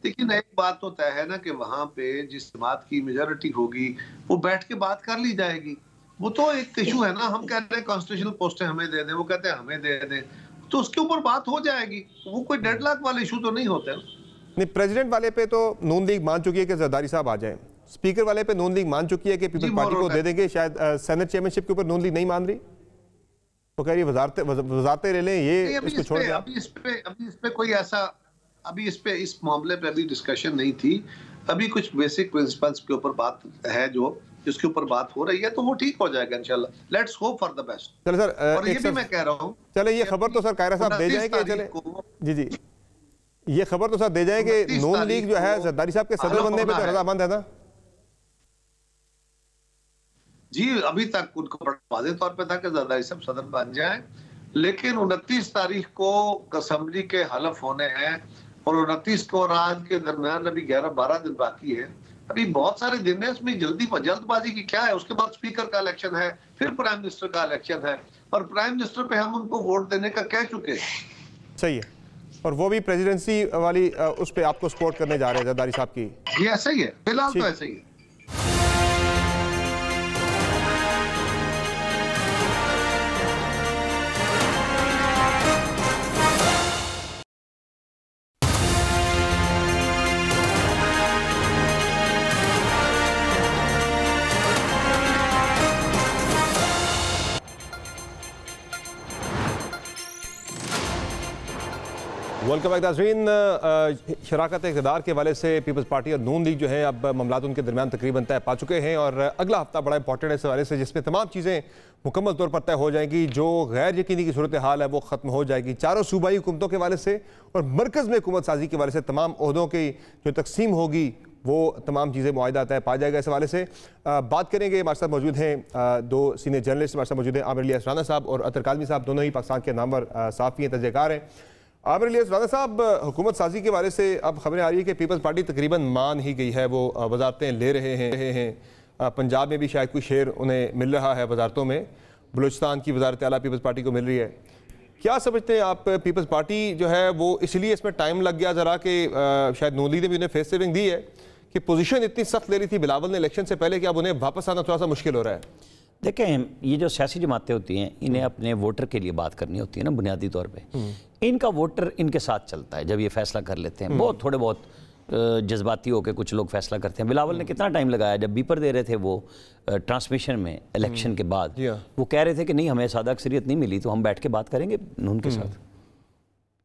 Speaker 7: लेकिन एक बात तो तय है ना कि वहां पे जिस जमात की मेजोरिटी होगी वो बैठ के बात कर ली जाएगी। वो तो एक इशू है ना, हम कहते हैं कॉन्स्टिट्यूशनल पोस्टें हमें दे दें, वो कहते हैं हमें दे दें, तो उसके ऊपर बात हो जाएगी। वो कोई डेडलॉक वाले इशू तो नहीं होते।
Speaker 1: नहीं, प्रेसिडेंट वाले पे तो नून लीग मान चुकी है कि जरदारी साहब आ जाएं, स्पीकर वाले पे नून लीग मान चुकी है कि पीपल्स पार्टी को दे देंगे, शायद सेनेट चेयरमैनशिप के ऊपर नून लीग नहीं मान रही, तो कह रही वजारतें ले लें, ये इसको छोड़ दें।
Speaker 7: अभी इस पे कोई ऐसा इस मामले पे अभी डिस्कशन नहीं थी। अभी कुछ बेसिक प्रिंसिपल्स के ऊपर बात है जो जिसके ऊपर बात हो रही है, तो वो ठीक हो जाएगा इंशाल्लाह। Let's hope for the best.
Speaker 1: चलो सर,
Speaker 7: और ये भी मैं कह रहा हूँ,
Speaker 1: चले ये खबर तो सर कायरा साहब दे जाएंगे, चले जी ये खबर तो सर दे जाए कि नून लीग जो है जरदारी साहब के सदर बनने पे तो रजामंद है ना?
Speaker 7: जी अभी तक उनको बड़ा वाज़ेह तौर पे था कि जरदारी साहब सदर बन जाए, लेकिन 29 तारीख को असेंबली के हलफ होने हैं और 29 को और आज के दरमियान अभी 11-12 दिन बाकी है। अभी बहुत सारे दिन है, इसमें जल्दबाजी की क्या है। उसके बाद स्पीकर का इलेक्शन है, फिर प्राइम मिनिस्टर का इलेक्शन है, और प्राइम मिनिस्टर पे हम उनको वोट देने का कह चुके हैं।
Speaker 1: सही है, और वो भी प्रेसिडेंसी वाली उस पर आपको सपोर्ट करने जा रहे हैं जरदारी साहब की।
Speaker 7: ये ऐसा ही है, फिलहाल तो ऐसा ही है।
Speaker 1: वेलकम बैक नाज़रीन। शराकत इक़्तिदार के हवाले से पीपल्स पार्टी और नून लीग जो है अब मामलात उनके दरमियान तकरीबन तय पा चुके हैं, और अगला हफ्ता बड़ा इंपॉर्टेंट है इस हवाले से, जिसमें तमाम चीज़ें मुकम्मल तौर पर तय हो जाएंगी। जो गैर यकीनी की सूरत हाल है वो ख़त्म हो जाएगी। चारों सूबाई हुकूमतों के हवाले से और मरकज़ में हुकूमत साजी के हवाले से तमाम ओहदों की जो तकसीम होगी वो तमाम चीज़ें मुआहिदा तय पा जाएगा। इस हवाले से बात करेंगे। हमारे साथ मौजूद हैं दो सीनियर जर्नलिस्ट हमारे साथ मौजूद हैं, आमिर इलियास राना साहब और अतर काज़मी साहब, दोनों ही पाकिस्तान के नामवर सहाफ़ी हैं, तजज़ेकार हैं। आमिर इलियास राना साहब, हुकूमत साजी के बारे से अब खबरें आ रही है कि पीपल्स पार्टी तकरीबन मान ही गई है, वो वजारतें ले रहे हैं। पंजाब में भी शायद कोई शेयर उन्हें मिल रहा है वजारतों में, बलूचिस्तान की वजारत आला पीपल्स पार्टी को मिल रही है। क्या समझते हैं आप, पीपल्स पार्टी जो है वो इसलिए इसमें टाइम लग गया ज़रा कि शायद नून लीग ने भी उन्हें फेस सेविंग दी है कि पोजीशन इतनी सख्त ले रही थी बिलावल ने इलेक्शन से पहले कि अब उन्हें वापस आना थोड़ा सा मुश्किल हो रहा है?
Speaker 8: देखें, ये जो सियासी जमातें होती हैं इन्हें अपने वोटर के लिए बात करनी होती है ना बुनियादी तौर पे। इनका वोटर इनके साथ चलता है जब ये फैसला कर लेते हैं। बहुत थोड़े बहुत जज्बाती होकर कुछ लोग फैसला करते हैं। बिलावल ने कितना टाइम लगाया, जब बीपर दे रहे थे वो ट्रांसमिशन में इलेक्शन के बाद, वो कह रहे थे कि नहीं हमें सादा अक्सरियत नहीं मिली तो हम बैठ के बात करेंगे नून के साथ।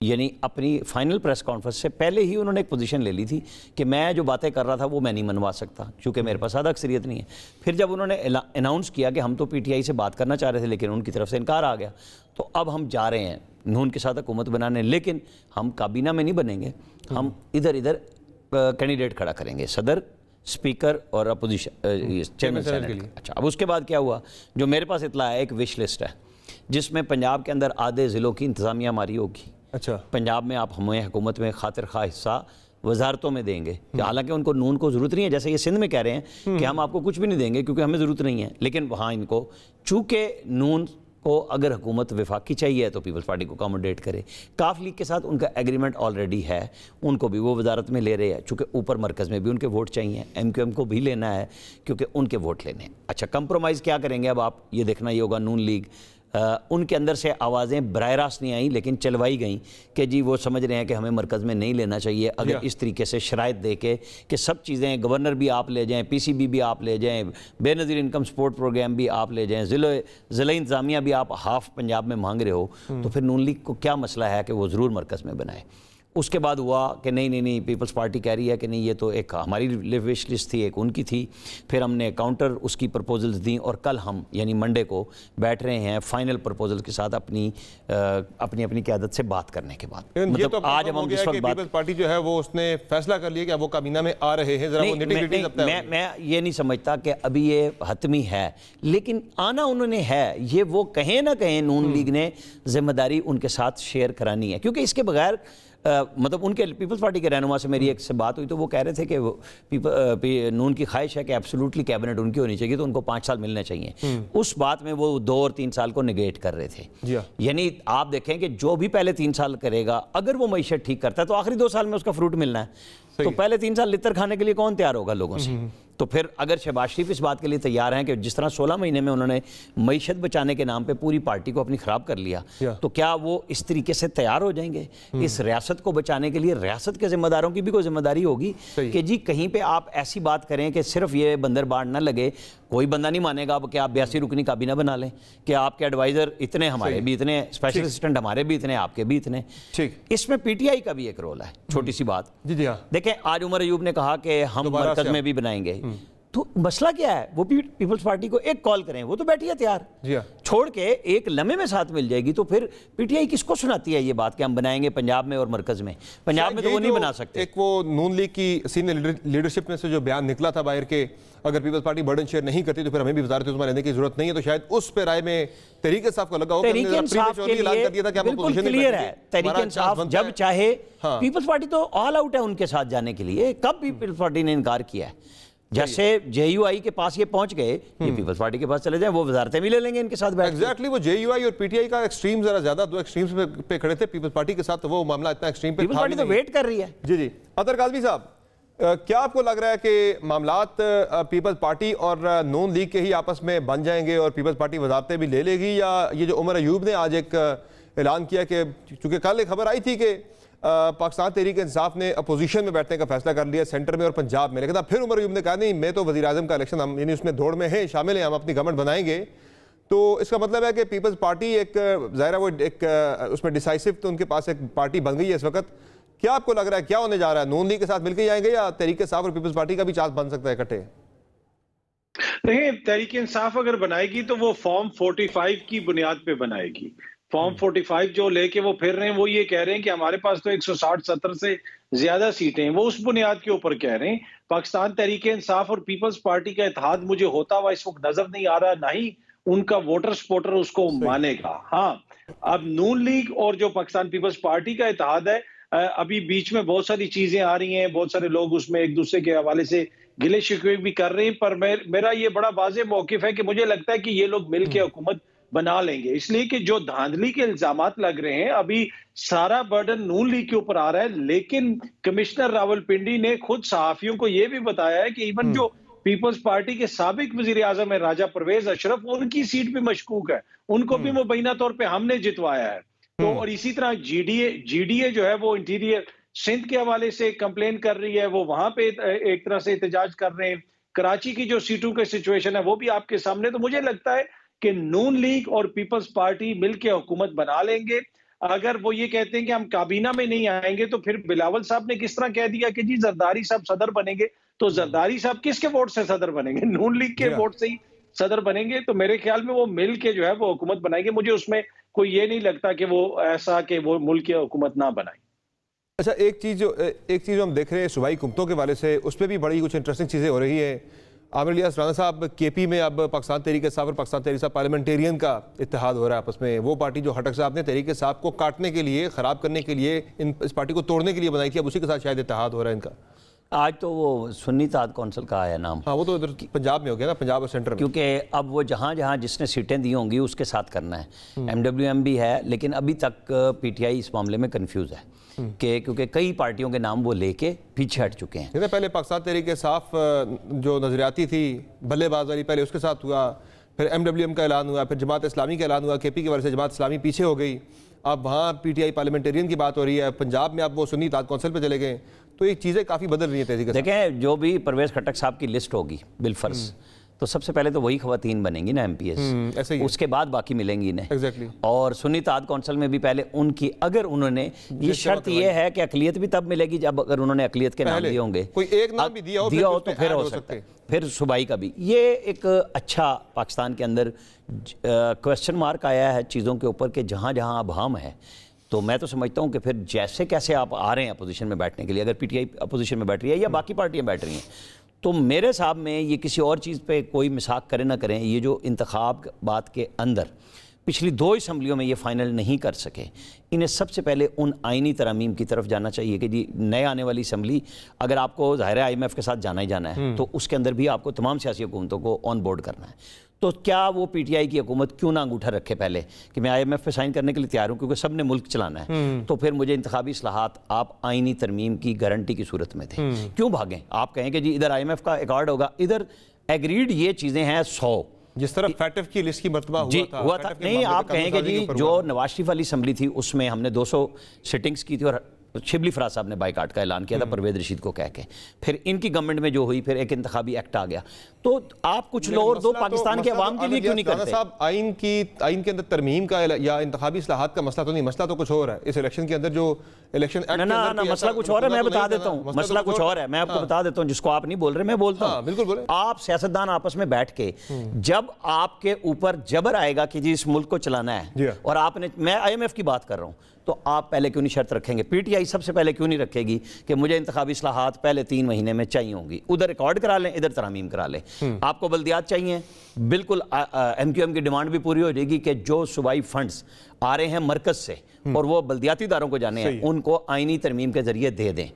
Speaker 8: यानी अपनी फाइनल प्रेस कॉन्फ्रेंस से पहले ही उन्होंने एक पोजीशन ले ली थी कि मैं जो बातें कर रहा था वो मैं नहीं मनवा सकता क्योंकि मेरे पास सादा अक्सरियत नहीं है। फिर जब उन्होंने अनाउंस किया कि हम तो पीटीआई से बात करना चाह रहे थे लेकिन उनकी तरफ से इनकार आ गया, तो अब हम जा रहे हैं नून के साथ हुकूमत बनाने, लेकिन हम काबीना में नहीं बनेंगे, हम इधर इधर कैंडिडेट खड़ा करेंगे, सदर, स्पीकर और अपोजिशन चेयरमैन सेनेट। अच्छा, अब उसके बाद क्या हुआ, जो मेरे पास इतला है, एक विश लिस्ट है जिसमें पंजाब के अंदर आधे ज़िलों की इंतज़ामिया हमारी होगी। अच्छा, पंजाब में आप हमें हुकूमत में खातिर खा हिस्सा वजारतों में देंगे, हालांकि उनको नून को ज़रूरत नहीं है, जैसे ये सिंध में कह रहे हैं कि हम आपको कुछ भी नहीं देंगे क्योंकि हमें ज़रूरत नहीं है, लेकिन वहाँ इनको चूँकि नून को अगर हुकूमत वफाकी चाहिए तो पीपल्स पार्टी को अकोमोडेट करे। काफ लीग के साथ उनका एग्रीमेंट ऑलरेडी है, उनको भी वो वजारत में ले रहे हैं चूँकि ऊपर मरकज़ में भी उनके वोट चाहिए, MQM को भी लेना है क्योंकि उनके वोट लेने हैं। अच्छा, कंप्रोमाइज़ क्या करेंगे अब आप ये देखना ही होगा। नून लीग उनके अंदर से आवाज़ें बराह रास्त नहीं आई लेकिन चलवाई गई कि जी वो समझ रहे हैं कि हमें मरकज़ में नहीं लेना चाहिए। अगर इस तरीके से शराइत दे के कि सब चीज़ें, गवर्नर भी आप ले जाएं, PCB भी आप ले जाएं, बेनज़ीर इनकम सपोर्ट प्रोग्राम भी आप ले जाएं, ज़िला इंतज़ामिया भी आप हाफ पंजाब में मांग रहे हो, तो फिर नून लीग को क्या मसला है कि वो ज़रूर मरकज़ में बनाए। उसके बाद हुआ कि नहीं पीपल्स पार्टी कह रही है कि नहीं ये तो एक हमारी विश लिस्ट थी, एक उनकी थी, फिर हमने काउंटर उसकी प्रपोजल्स दी और कल हम यानी मंडे को बैठ रहे हैं फाइनल प्रपोजल के साथ अपनी क़यादत से बात करने के बाद।
Speaker 1: मतलब तो आज हम जिस वक्त पीपल्स पार्टी जो है वो उसने फैसला कर लिया कि वो काबीना में आ रहे हैं।
Speaker 8: मैं ये नहीं समझता कि अभी ये हतमी है, लेकिन आना उन्होंने है, ये वो कहें ना कहें नून लीग ने जिम्मेदारी उनके साथ शेयर करानी है, क्योंकि इसके बगैर मतलब उनके पीपल्स पार्टी के रहनुमा से मेरी एक से बात हुई तो वो कह रहे थे कि नून की ख्वाहिश है कि एब्सोल्युटली कैबिनेट उनकी होनी चाहिए, तो उनको 5 साल मिलने चाहिए। उस बात में वो 2 और 3 साल को निगेट कर रहे थे। यानी आप देखें कि जो भी पहले 3 साल करेगा अगर वो मईशत ठीक करता है तो आखिरी 2 साल में उसका फ्रूट मिलना है, तो पहले 3 साल लितर खाने के लिए कौन तैयार होगा लोगों से? तो फिर अगर शहबाज शरीफ इस बात के लिए तैयार हैं कि जिस तरह 16 महीने में उन्होंने मईशत बचाने के नाम पे पूरी पार्टी को अपनी ख़राब कर लिया, तो क्या वो इस तरीके से तैयार हो जाएंगे? इस रियासत को बचाने के लिए रियासत के ज़िम्मेदारों की भी कोई जिम्मेदारी होगी कि जी कहीं पे आप ऐसी बात करें कि सिर्फ ये बंदर बाढ़ ना लगे, कोई बंदा नहीं मानेगा अब कि आप 82 रुकनी काबीना बना लें कि आपके एडवाइज़र इतने, हमारे भी इतने, स्पेशल असिस्टेंट हमारे भी इतने, आपके भी इतने। ठीक, इसमें PTI का भी एक रोल है। छोटी सी बात, जी हाँ, देखें आज उमर अयूब ने कहा कि हम मरकज़ में भी बनाएंगे, तो मसला क्या है? वो पीपल्स पार्टी को एक कॉल करें, वो तो बैठी है तैयार, छोड़ के एक लम्हे में साथ मिल जाएगी। तो फिर पीटीआई किसको सुनाती है ये बात कि हम बनाएंगे पंजाब में और मरकज में? पंजाब में तो वो नहीं बना सकते।
Speaker 1: एक वो नून लीग की सीनियर लीडरशिप में से जो बयान निकला था बाहर के, अगर पीपल्स पार्टी बर्डन शेयर नहीं करती तो फिर हमें भी वज़ारत उज़्मा लेने की जरूरत नहीं है, तो शायद उस पे राय में तहरीक इंसाफ को लगा हो।
Speaker 8: तहरीक इंसाफ के लिए बिल्कुल क्लियर है, तहरीक इंसाफ जब चाहे, पीपल्स पार्टी तो ऑल आउट है उनके साथ जाने के लिए। कब पीपल्स पार्टी ने इनकार किया है? जैसे जेयूआई के पास ये पहुंच गए, ये पीपल्स पार्टी के पास चले जाएं, वो वजारतें भी ले लेंगे इनके साथ बैठ।
Speaker 1: एग्जैक्टली, वो जेयूआई और पीटीआई का एक्सट्रीम जरा ज्यादा, दो एक्सट्रीम्स पे खड़े थे। पीपल्स पार्टी के साथ तो वो मामला इतना एक्सट्रीम पे
Speaker 8: पीपल्स पार्टी तो वेट कर रही है।
Speaker 1: जी जी, अतर काज़मी साहब, क्या आपको लग रहा है कि मामलात पीपल्स पार्टी और नून लीग के ही आपस में बन जाएंगे और पीपल्स पार्टी वजारतें भी ले लेगी, या ये जो उमर अयूब ने आज एक ऐलान किया कि चूंकि कल एक खबर आई थी कि पाकिस्तान तहरीक इंसाफ ने अपोजिशन में बैठने का फैसला कर लिया सेंटर में और पंजाब में, लेकिन फिर उमर अयूब ने कहा नहीं, मैं तो वज़ीर आज़म का इलेक्शन, हम यानी उसमें दौड़ में है, शामिल हैं, हम अपनी गवर्नमेंट बनाएंगे। तो इसका मतलब है कि पीपल्स पार्टी एक ज़ाहिर है वो एक उसमें डिसाइसिव, तो उनके पास एक पार्टी बन गई है इस वक्त। क्या आपको लग रहा है क्या होने जा रहा है? नून लीग के साथ मिलकर जाएंगे या तहरीक इंसाफ और पीपल्स पार्टी का भी चांस बन सकता है इकट्ठे?
Speaker 9: नहीं, तहरीक इंसाफ अगर बनाएगी तो वो फॉर्म 45 की बुनियाद पे बनाएगी। फॉर्म 45 जो लेके वो फिर रहे हैं, वो ये कह रहे हैं कि हमारे पास तो 160-70 से ज्यादा सीटें हैं, वो उस बुनियाद के ऊपर कह रहे हैं। पाकिस्तान तहरीक इंसाफ और पीपल्स पार्टी का इत्तेहाद मुझे होता हुआ इस वक्त नजर नहीं आ रहा, ना ही उनका वोटर सपोर्टर उसको मानेगा। हाँ, अब नून लीग और जो पाकिस्तान पीपल्स पार्टी का इत्तेहाद है, अभी बीच में बहुत सारी चीजें आ रही हैं, बहुत सारे लोग उसमें एक दूसरे के हवाले से गिले शिकवे भी कर रहे हैं, पर मेरा ये बड़ा वाज़ेह मौकिफ है कि मुझे लगता है कि ये लोग मिलकर हुकूमत बना लेंगे, इसलिए कि जो धांधली के इल्जामात लग रहे हैं, अभी सारा बर्डन नून लीग के ऊपर आ रहा है। लेकिन कमिश्नर रावलपिंडी ने खुद सहाफियों को यह भी बताया है कि इवन जो पीपल्स पार्टी के साबिक वजीर आजम है राजा परवेज अशरफ, उनकी सीट भी मशकूक है, उनको भी मुबैना तौर पर हमने जितवाया है। तो और इसी तरह जीडीए जो है वो इंटीरियर सिंध के हवाले से कंप्लेन कर रही है, वो वहां पे एक तरह से एहतजाज कर रहे हैं। कराची की जो सीटों की सिचुएशन है वो भी आपके सामने। तो मुझे लगता है कि नून लीग और पीपल्स पार्टी मिलकर हुकूमत बना लेंगे। अगर वो ये कहते हैं कि हम काबीना में नहीं आएंगे, तो फिर बिलावल साहब ने किस तरह कह दिया कि जी जरदारी साहब सदर बनेंगे, तो जरदारी साहब किसके वोट से सदर बनेंगे? नून लीग के वोट से ही सदर बनेंगे। तो मेरे ख्याल में वो मिल के जो है वो हुकूमत बनाएंगे। मुझे उसमें कोई ये नहीं लगता कि वो ऐसा कि वो मुल्क की हुकूमत ना बनाए।
Speaker 1: अच्छा, एक चीज़ जो हम देख रहे हैं सूबाई हुकूमतों के वाले से, उस पर भी बड़ी कुछ इंटरेस्टिंग चीज़ें हो रही है। आमिर इलियास राना साहब, केपी में अब पाकिस्तान तहरीक इंसाफ और पाकिस्तान तहरीक इंसाफ पार्लियामेंटेरियन का इत्तेहाद हो रहा है आपस में। वो पार्टी जो खट्टर साहब ने तहरीक इंसाफ को काटने के लिए, ख़राब करने के लिए, इस पार्टी को तोड़ने के लिए बनाई थी, अब उसी के साथ शायद इत्तेहाद हो रहा है इनका।
Speaker 8: आज तो वो सुन्नी इत्तेहाद कौंसिल का आया नाम।
Speaker 1: हाँ, वो तो इधर पंजाब में हो गया ना, पंजाब और सेंटर में,
Speaker 8: क्योंकि अब वो जहाँ जहाँ जिसने सीटें दी होंगी उसके साथ करना है। MWM भी है, लेकिन अभी तक पीटीआई इस मामले में कंफ्यूज है कि क्योंकि कई पार्टियों के नाम वो लेके पीछे हट चुके हैं।
Speaker 1: पहले पाकिस्तान तहरीक इंसाफ जो नजरियाती थी बल्लेबाज वाली, पहले उसके साथ हुआ, फिर MWM का ऐलान हुआ, फिर जमात इस्लामी का ऐलान हुआ, केपी की वजह से जमात इस्लामी पीछे हो गई। अब वहाँ पीटीआई पार्लियामेंटेरियन की बात हो रही है, पंजाब में अब वो सुन्नी इत्तेहाद कौंसिल पे चले गए। तो ये चीज़ें काफ़ी बदल रही हैं तेजी के साथ।
Speaker 8: देखें, जो भी परवेज़ खट्टक साहब की लिस्ट होगी बिलफर्ज, तो सबसे पहले तो वही खवातीन बनेंगी ना MPS, उसके बाद बाकी मिलेंगी इन्हें।
Speaker 1: Exactly.
Speaker 8: और सुन्नी इत्तेहाद कौंसिल में भी पहले उनकी, अगर उन्होंने, ये शर्त ये है कि अकलियत भी तब मिलेगी जब अगर उन्होंने अकलियत के नाम दिए होंगे,
Speaker 1: कोई एक नाम भी दिया हो
Speaker 8: तो फिर हो सकता है, फिर सूबाई का भी। ये एक अच्छा पाकिस्तान के अंदर क्वेश्चन मार्क आया है चीज़ों के ऊपर कि जहाँ जहाँ अब हम है। तो मैं तो समझता हूँ कि फिर जैसे कैसे आप आ रहे हैं अपोजिशन में बैठने के लिए, अगर पीटीआई अपोजिशन में बैठ रही है या बाकी पार्टियाँ बैठ रही हैं, तो मेरे हिसाब में ये किसी और चीज़ पे कोई मिसाक करें ना करें, ये जो इंतखाब बात के अंदर पिछली 2 असम्बलियों में ये फाइनल नहीं कर सके, इन्हें सबसे पहले उन आइनी तरमीम की तरफ जाना चाहिए कि जी नए आने वाली असम्बली, अगर आपको ज़ाहिर है IMF के साथ जाना ही जाना है, तो उसके अंदर भी आपको तमाम सियासी हुकूमतों को ऑन बोर्ड करना है। तो क्या वो पीटीआई की हुकूमत क्यों ना अंगूठा रखे पहले कि मैं IMF पे साइन करने के लिए तैयार हूँ, क्योंकि सब ने मुल्क चलाना है। तो फिर मुझे इंतखाबी इस्लाहात आप आइनी तरमीम की गारंटी की सूरत में थे। क्यों भागें? आप कहें कि जी इधर IMF का अकॉर्ड होगा, इधर एग्रीड ये चीज़ें हैं 100,
Speaker 1: जिस तरह फैटफ की लिस्ट की मर्तबा हुआ था।
Speaker 8: नहीं, आप कहें कि जी जो नवाज शरीफ वाली असम्बली थी उसमें हमने 200 सिटिंग्स की थी और शिबली फराज साहब ने बाइकाट का ऐलान किया था परवेज रशीद को कह के, फिर इनकी गवर्नमेंट में जो हुई, फिर एक इंतखाबी एक्ट आ गया। तो आप कुछ लो और दो पाकिस्तान के अवाम के लिए क्यों नहीं करते?
Speaker 1: साहब आइन के अंदर तरमीम का या इंतखाबी इस्लाहात का मसला तो नहीं, मसला तो कुछ और है। इस इलेक्शन के अंदर जो इलेक्शन एक्ट
Speaker 8: ना मसला कुछ और है, मैं बता देता हूँ, मसला कुछ और है, मैं आपको बता देता हूँ, जिसको आप नहीं बोल रहे मैं बोलता हूँ।
Speaker 1: बिल्कुल बोले।
Speaker 8: आप सियासतदान आपस में बैठ के जब आपके ऊपर जबर आएगा कि जी इस मुल्क को चलाना है, और आपने, मैं IMF की बात कर रहा हूँ, तो आप पहले क्यों नहीं शर्त रखेंगे? PTI सबसे पहले क्यों नहीं रखेगी कि मुझे इंतखाबी इस्लाहात पहले 3 महीने में चाहिए होंगी? उधर रिकॉर्ड करा लें, इधर तरमीम करा लें। आपको बल्दियात चाहिए, बिल्कुल MQM की डिमांड भी पूरी हो जाएगी कि जो सूबाई फंड्स आ रहे हैं मरकज से और वो बल्दियाती इदारों को जाने हैं, उनको आईनी तरमीम के जरिए दे दें।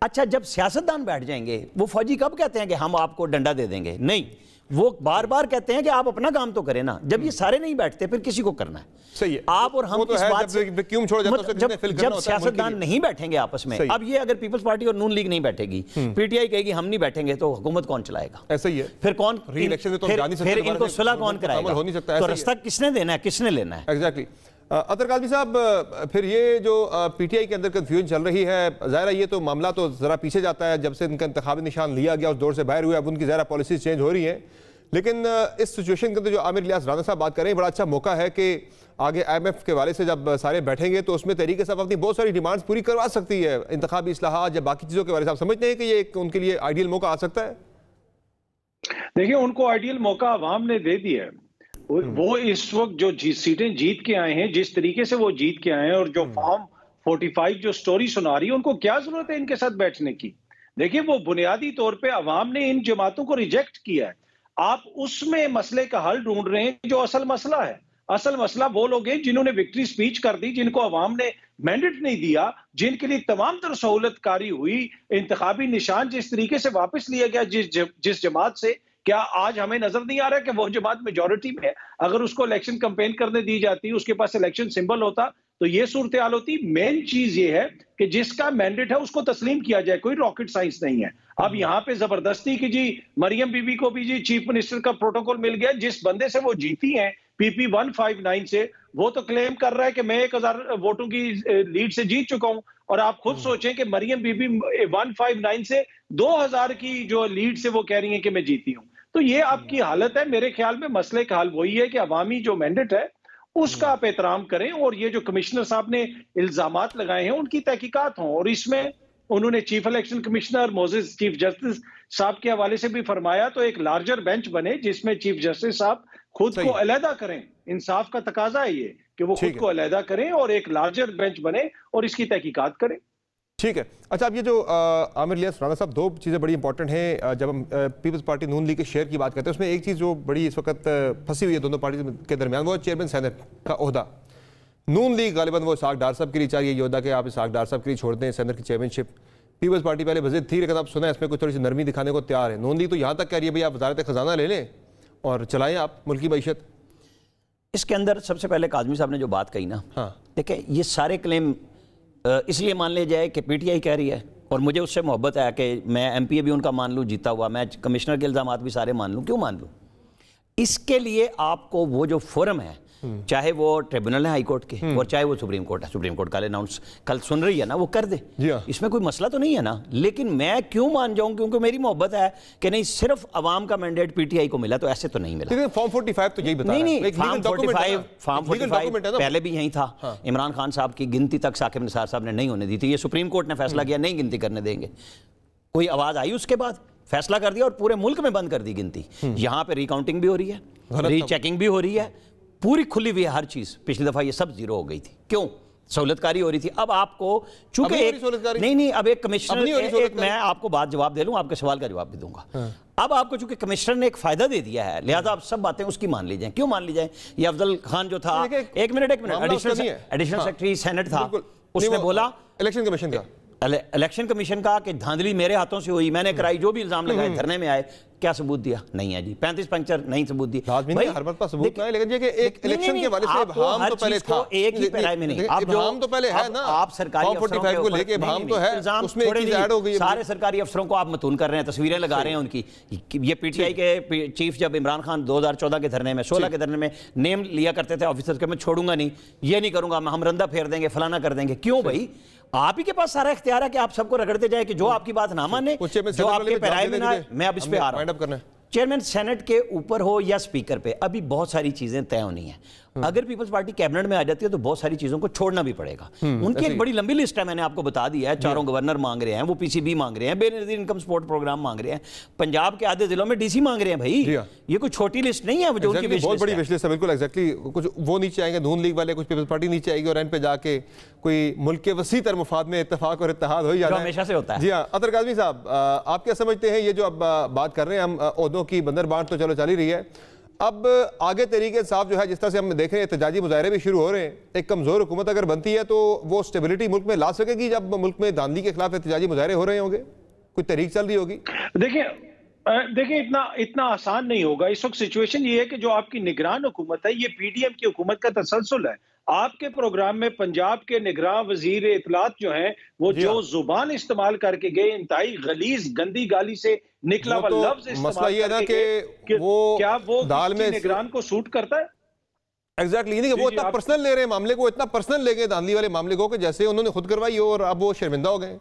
Speaker 8: अच्छा, जब सियासतदान बैठ जाएंगे, वो फौजी कब कहते हैं कि हम आपको डंडा दे देंगे? नहीं, वो बार बार कहते हैं कि आप अपना काम तो करें ना। जब ये सारे नहीं बैठते फिर किसी को करना है? सही है। आप और हम इस बात से क्यों छोड़ जाते हैं? जब सियासतदान नहीं बैठेंगे आपस में, अब ये अगर पीपल्स पार्टी और नून लीग नहीं बैठेगी, PTI कहेगी हम नहीं बैठेंगे, तो हुकूमत कौन चलाएगा? ऐसा ही है। फिर कौन, फिर इनको सुलह कौन कराएगा? तो रास्ता किसने देना है, किसने लेना है?
Speaker 1: एग्जैक्टली। अतर काज़मी साहब, फिर ये जो PTI के अंदर कंफ्यूजन चल रही है, ज़ाहिर है ये तो मामला तो ज़रा पीछे जाता है, जब से इनका इंतखाबी निशान लिया गया उस दौर से बाहर हुआ, अब उनकी ज़रा पॉलिसीज चेंज हो रही हैं। लेकिन इस सिचुएशन के अंदर जो आमिर इलियास राना साहब बात करें, बड़ा अच्छा मौका है कि आगे IMF के वाले से जब सारे बैठेंगे तो उसमें तरीके से अपनी बहुत सारी डिमांड्स पूरी करवा सकती है। इंतखाबी इस्लाहात या बाकी चीज़ों के बारे में आप समझते हैं कि ये एक उनके लिए आइडियल मौका आ सकता है?
Speaker 9: देखिए, उनको आइडियल मौका अवाम ने दे दिया है। वो इस वक्त जो सीटें जीत के आए हैं, जिस तरीके से वो जीत के आए हैं, और जो फॉर्म 45 जो स्टोरी सुना रही है, उनको क्या जरूरत है इनके साथ बैठने की? देखिए, वो बुनियादी तौर पे अवाम ने इन जमातों को रिजेक्ट किया है। आप उसमें मसले का हल ढूंढ रहे हैं जो असल मसला है। असल मसला वो लोग हैं जिन्होंने विक्ट्री स्पीच कर दी, जिनको अवाम ने मैंडेट नहीं दिया, जिनके लिए तमाम तरह सहूलतकारी हुई, इंतखाबी निशान जिस तरीके से वापस लिया गया जिस जमात से, क्या आज हमें नजर नहीं आ रहा कि वो जमात मेजॉरिटी में है? अगर उसको इलेक्शन कैंपेन करने दी जाती, उसके पास इलेक्शन सिंबल होता, तो ये सूरत हाल होती। मेन चीज ये है कि जिसका मैंडेट है उसको तस्लीम किया जाए, कोई रॉकेट साइंस नहीं है। अब यहाँ पे जबरदस्ती की जी मरियम बीबी को भी जी चीफ मिनिस्टर का प्रोटोकॉल मिल गया, जिस बंदे से वो जीती हैं PP 159 से, वो तो क्लेम कर रहा है कि मैं 1000 वोटों की लीड से जीत चुका हूं। और आप खुद सोचें कि मरियम बीबी 159 से 2000 की जो लीड से वो कह रही हैं कि मैं जीती हूं। तो ये आपकी हालत है। मेरे ख्याल में मसले का हल वही है कि अवामी जो मैंडेट है उसका आप एहतराम करें, और ये जो कमिश्नर साहब ने इल्जामात लगाए हैं उनकी तहकीकात हों। और इसमें उन्होंने chief election commissioner Moses chief justice साहब के हवाले से भी फरमाया, तो एक लार्जर बेंच बने जिसमें चीफ जस्टिस साहब खुद को अलहदा करें। इंसाफ का तकाजा है ये कि वो खुद को अलहदा करें और एक लार्जर बेंच बने और इसकी तहकीकात करें।
Speaker 1: ठीक है। अच्छा, अब ये जो आमिर इलियास राना साहब, दो चीज़ें बड़ी इंपॉर्टेंट हैं जब हम पीपल्स पार्टी नून लीग के शेयर की बात करते हैं। उसमें एक चीज़ जो बड़ी इस वक्त फंसी हुई है दोनों पार्टी के दरमियान, वो चेयरमैन सेनेट का ओहदा। नून लीग गालिबन वो इसाक डार साहब के लिए चाहिए ये ओहदा कि आप इसाक डार साहब के लिए छोड़ दें सेनेट की चेयरमैनशिप। पीपल्स पार्टी पहले वज़ीर थी, लेकिन आप सुना है इसमें कुछ थोड़ी सी नरमी दिखाने को तैयार है। नून लीग तो यहाँ तक कह रही है भाई आप वज़ारत ख़जाना ले लें और चलाएं आप मुल्क की मईशत।
Speaker 8: इसके अंदर सबसे पहले काज़मी साहब ने जो बात कही ना, हाँ देखिए, ये सारे क्लेम इसलिए मान लिया जाए कि PTI कह रही है और मुझे उससे मोहब्बत है कि मैं MPA भी उनका मान लूँ जीता हुआ, मैं कमिश्नर के इल्ज़ामात भी सारे मान लूँ। क्यों मान लूँ? इसके लिए आपको वो जो फोरम है, चाहे वो ट्रिब्यूनल है हाई कोर्ट के और चाहे वो सुप्रीम कोर्ट है, सुप्रीम कोर्ट कल सुन रही है ना, वो कर दे, इसमें कोई मसला तो नहीं है ना। लेकिन मैं क्यों मान जाऊं? क्योंकि मेरी मोहब्बत है कि नहीं, सिर्फ अवाम का मैंडेट PTI को मिला, तो ऐसे तो नहीं मिला।
Speaker 1: फॉर्म 45 तो यही बता
Speaker 8: नहीं, फॉर्म 45 पहले भी यही था। इमरान खान साहब की गिनती तक साकिब निसार साहब ने नहीं होने दी थी, ये सुप्रीम कोर्ट ने फैसला किया नहीं गिनती करने देंगे। कोई आवाज आई उसके बाद फैसला कर दिया और पूरे मुल्क में बंद कर दी गिनती। यहाँ पे रिकाउंटिंग भी हो रही है, रीचेकिंग भी हो रही है, पूरी खुली हुई है हर चीज। पिछली दफा ये सब जीरो हो गई थी, क्यों? सहूलतकारी हो रही थी। अब आपको चूंकि नहीं, अब एक कमिश्नर, मैं आपको बात जवाब दे लूं, आपके सवाल का जवाब भी दूंगा। अब आपको चूंकि कमिश्नर ने एक फायदा दे दिया है, लिहाजा आप सब बातें उसकी मान ली जाए। क्यों मान ली जाए? ये अफजल खान जो था, एक मिनट एडिशनल सेक्रेटरी सेनेट था, उसने बोला इलेक्शन कमीशन का कि धांधली मेरे हाथों से हुई, मैंने कराई, जो भी इल्जाम लगाए धरने में आए, क्या सबूत दिया? नहीं है जी। 35 पंक्चर नहीं सबूत दिया।
Speaker 1: हर बात पर सबूत नहीं, लेकिन ये कि एक इलेक्शन के वाले से भाम तो पहले था,
Speaker 8: एक ही पैराए में नहीं,
Speaker 1: अब भाम तो पहले है ना,
Speaker 8: आप सरकारी
Speaker 1: अफसरों को लेके भाम तो है, उसमें एक चीज ऐड हो गई है।
Speaker 8: सारे सरकारी अफसरों को आप मतून कर रहे हैं, तस्वीरें लगा रहे हैं उनकी। ये PTI के चीफ जब इमरान खान 2014 के धरने में, 16 के धरने में नेम लिया करते थे ऑफिसर्स के, मैं छोड़ूंगा नहीं, ये नहीं करूंगा, हम रंदा फेर देंगे, फलाना कर देंगे। क्यों भाई? आप ही के पास सारा इख्तियार है कि आप सबको रगड़ते जाए कि जो आपकी बात ना माने, जो आपके पैराए में ना। मैं अब इस पे आ रहा हूं, चेयरमैन सेनेट के ऊपर हो या स्पीकर पे, अभी बहुत सारी चीजें तय होनी है। अगर पीपल्स पार्टी कैबिनेट में आ जाती है तो बहुत सारी चीजों को छोड़ना भी पड़ेगा। उनकी एक बड़ी लंबी लिस्ट है, मैंने आपको बता दिया है। 4 गवर्नर मांग रहे हैं, वो पीसीबी मांग रहे हैं, बेनजीर इनकम सपोर्ट प्रोग्राम मांग रहे हैं, पंजाब के आधे जिलों में डीसी मांग रहे हैं। भाई ये कोई छोटी लिस्ट नहीं है, जो उनकी
Speaker 1: बहुत बड़ी विश लिस्ट है। बिल्कुल एग्जैक्टली, कुछ वो नीचे आएंगे नून लीग वाले, कुछ पीपल्स पार्टी नीचे आएगी और एंड पे जाके कोई मुल्क के वसी तर मुफाद में इत्तेफाक और इत्तेहाद हो ही जाता है,
Speaker 8: हमेशा से होता है।
Speaker 1: जी हाँ, अतर काज़मी साहब, आप क्या समझते हैं ये जो अब बात कर रहे हैं हम, ओहदों की बंदर बांट तो चलो चल ही रही है, अब आगे तहरीक इंसाफ जो है, जिस तरह से हम देख रहे हैं एहतजाजी मुजाहरे भी शुरू हो रहे हैं, एक कमजोर हुकूमत अगर बनती है तो वो स्टेबिलिटी मुल्क में ला सकेगी? जब मुल्क में धांधली के खिलाफ एहतजाजी मुजाहरे हो रहे होंगे, कोई तहरीक चल रही होगी?
Speaker 9: देखिए इतना आसान नहीं होगा। इस वक्त सिचुएशन ये है कि जो आपकी निगरान हुकूमत है, ये पीडीएम की हुकूमत का तसलसल है। आपके प्रोग्राम में पंजाब के निगरान वजीर इत्तलात जो हैं, वो जो जुबान इस्तेमाल करके गए, इंतहाई गलीज गंदी गाली से निकला हुआ लफ्ज इस्तेमाल करके, वो क्या वो दाल में निगरान को सूट करता है?
Speaker 1: एग्जैक्टली नहीं, वो इतना पर्सनल ले रहे हैं मामले को, इतना पर्सनल ले गए धांधली वाले मामले को कि जैसे उन्होंने खुद करवाई हो और अब वो शर्मिंदा हो गए।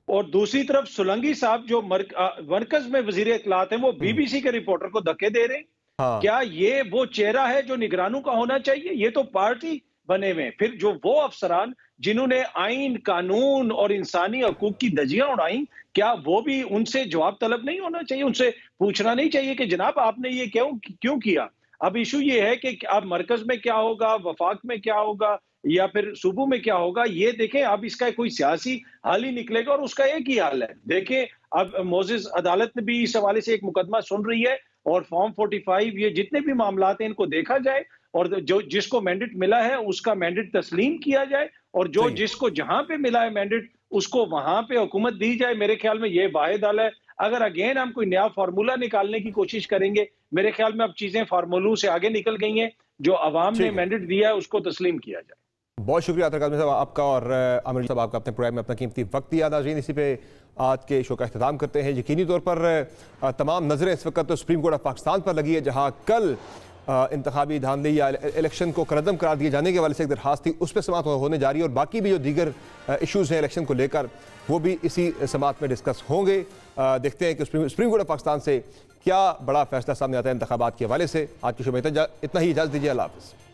Speaker 9: और दूसरी तरफ सुलंगी साहब जो मरकज में वजीर इत्तलात हैं, वो बीबीसी के रिपोर्टर को धक्के दे रहे हैं। हाँ। क्या ये वो चेहरा है जो निगरानों का होना चाहिए? ये तो पार्टी बने हुए। फिर जो वो अफसरान जिन्होंने आइन, कानून और इंसानी हकूक की धज्जियां उड़ाई, क्या वो भी उनसे जवाब तलब नहीं होना चाहिए? उनसे पूछना नहीं चाहिए कि जनाब आपने ये क्यों किया? अब इशू ये है कि अब मरकज में क्या होगा, वफाक में क्या होगा, या फिर सूबों में क्या होगा, ये देखें। अब इसका कोई सियासी हल ही निकलेगा और उसका एक ही हल है। देखें, अब मोजिज अदालत ने भी इस हवाले से एक मुकदमा सुन रही है और फॉर्म 45, ये जितने भी मामला हैं इनको देखा जाए और जो जिसको मैंडेट मिला है उसका मैंडेट तस्लीम किया जाए और जो जिसको जहां पे मिला है मैंडेट उसको वहां पे हुकूमत दी जाए। मेरे ख्याल में ये वाहिद हल है। अगर अगेन हम कोई नया फार्मूला निकालने की कोशिश करेंगे, मेरे ख्याल में अब चीजें फार्मूलों से आगे निकल गई हैं। जो अवाम ने मैंडेट दिया है उसको तस्लीम किया जाए।
Speaker 1: बहुत शुक्रिया अतर काज़मी साहब आपका और आमिर साहब आपका अपने प्रोग्राम में अपना कीमती वक्त दिया। नाज़रीन, इसी पे आज के शो का इख्तिताम करते हैं। यकीनी तौर पर तमाम नज़रें इस वक्त तो सुप्रीम कोर्ट ऑफ पाकिस्तान पर लगी है, जहाँ कल इंतखाबी धांधली या इलेक्शन को करदम करार दिए जाने के हवाले से एक दरखास्त थी, उस पर समाअत होने जा रही है और बाकी भी जो दीगर इशूज़ हैं इलेक्शन को लेकर वो भी इसी समाअत में डिस्कस होंगे। देखते हैं कि सुप्रीम कोर्ट ऑफ पाकिस्तान से क्या बड़ा फैसला सामने आता है इंतखाबात के हवाले से। आज के शो में इतना ही, इजाज़त दीजिए। अल्लाह हाफ़िज़।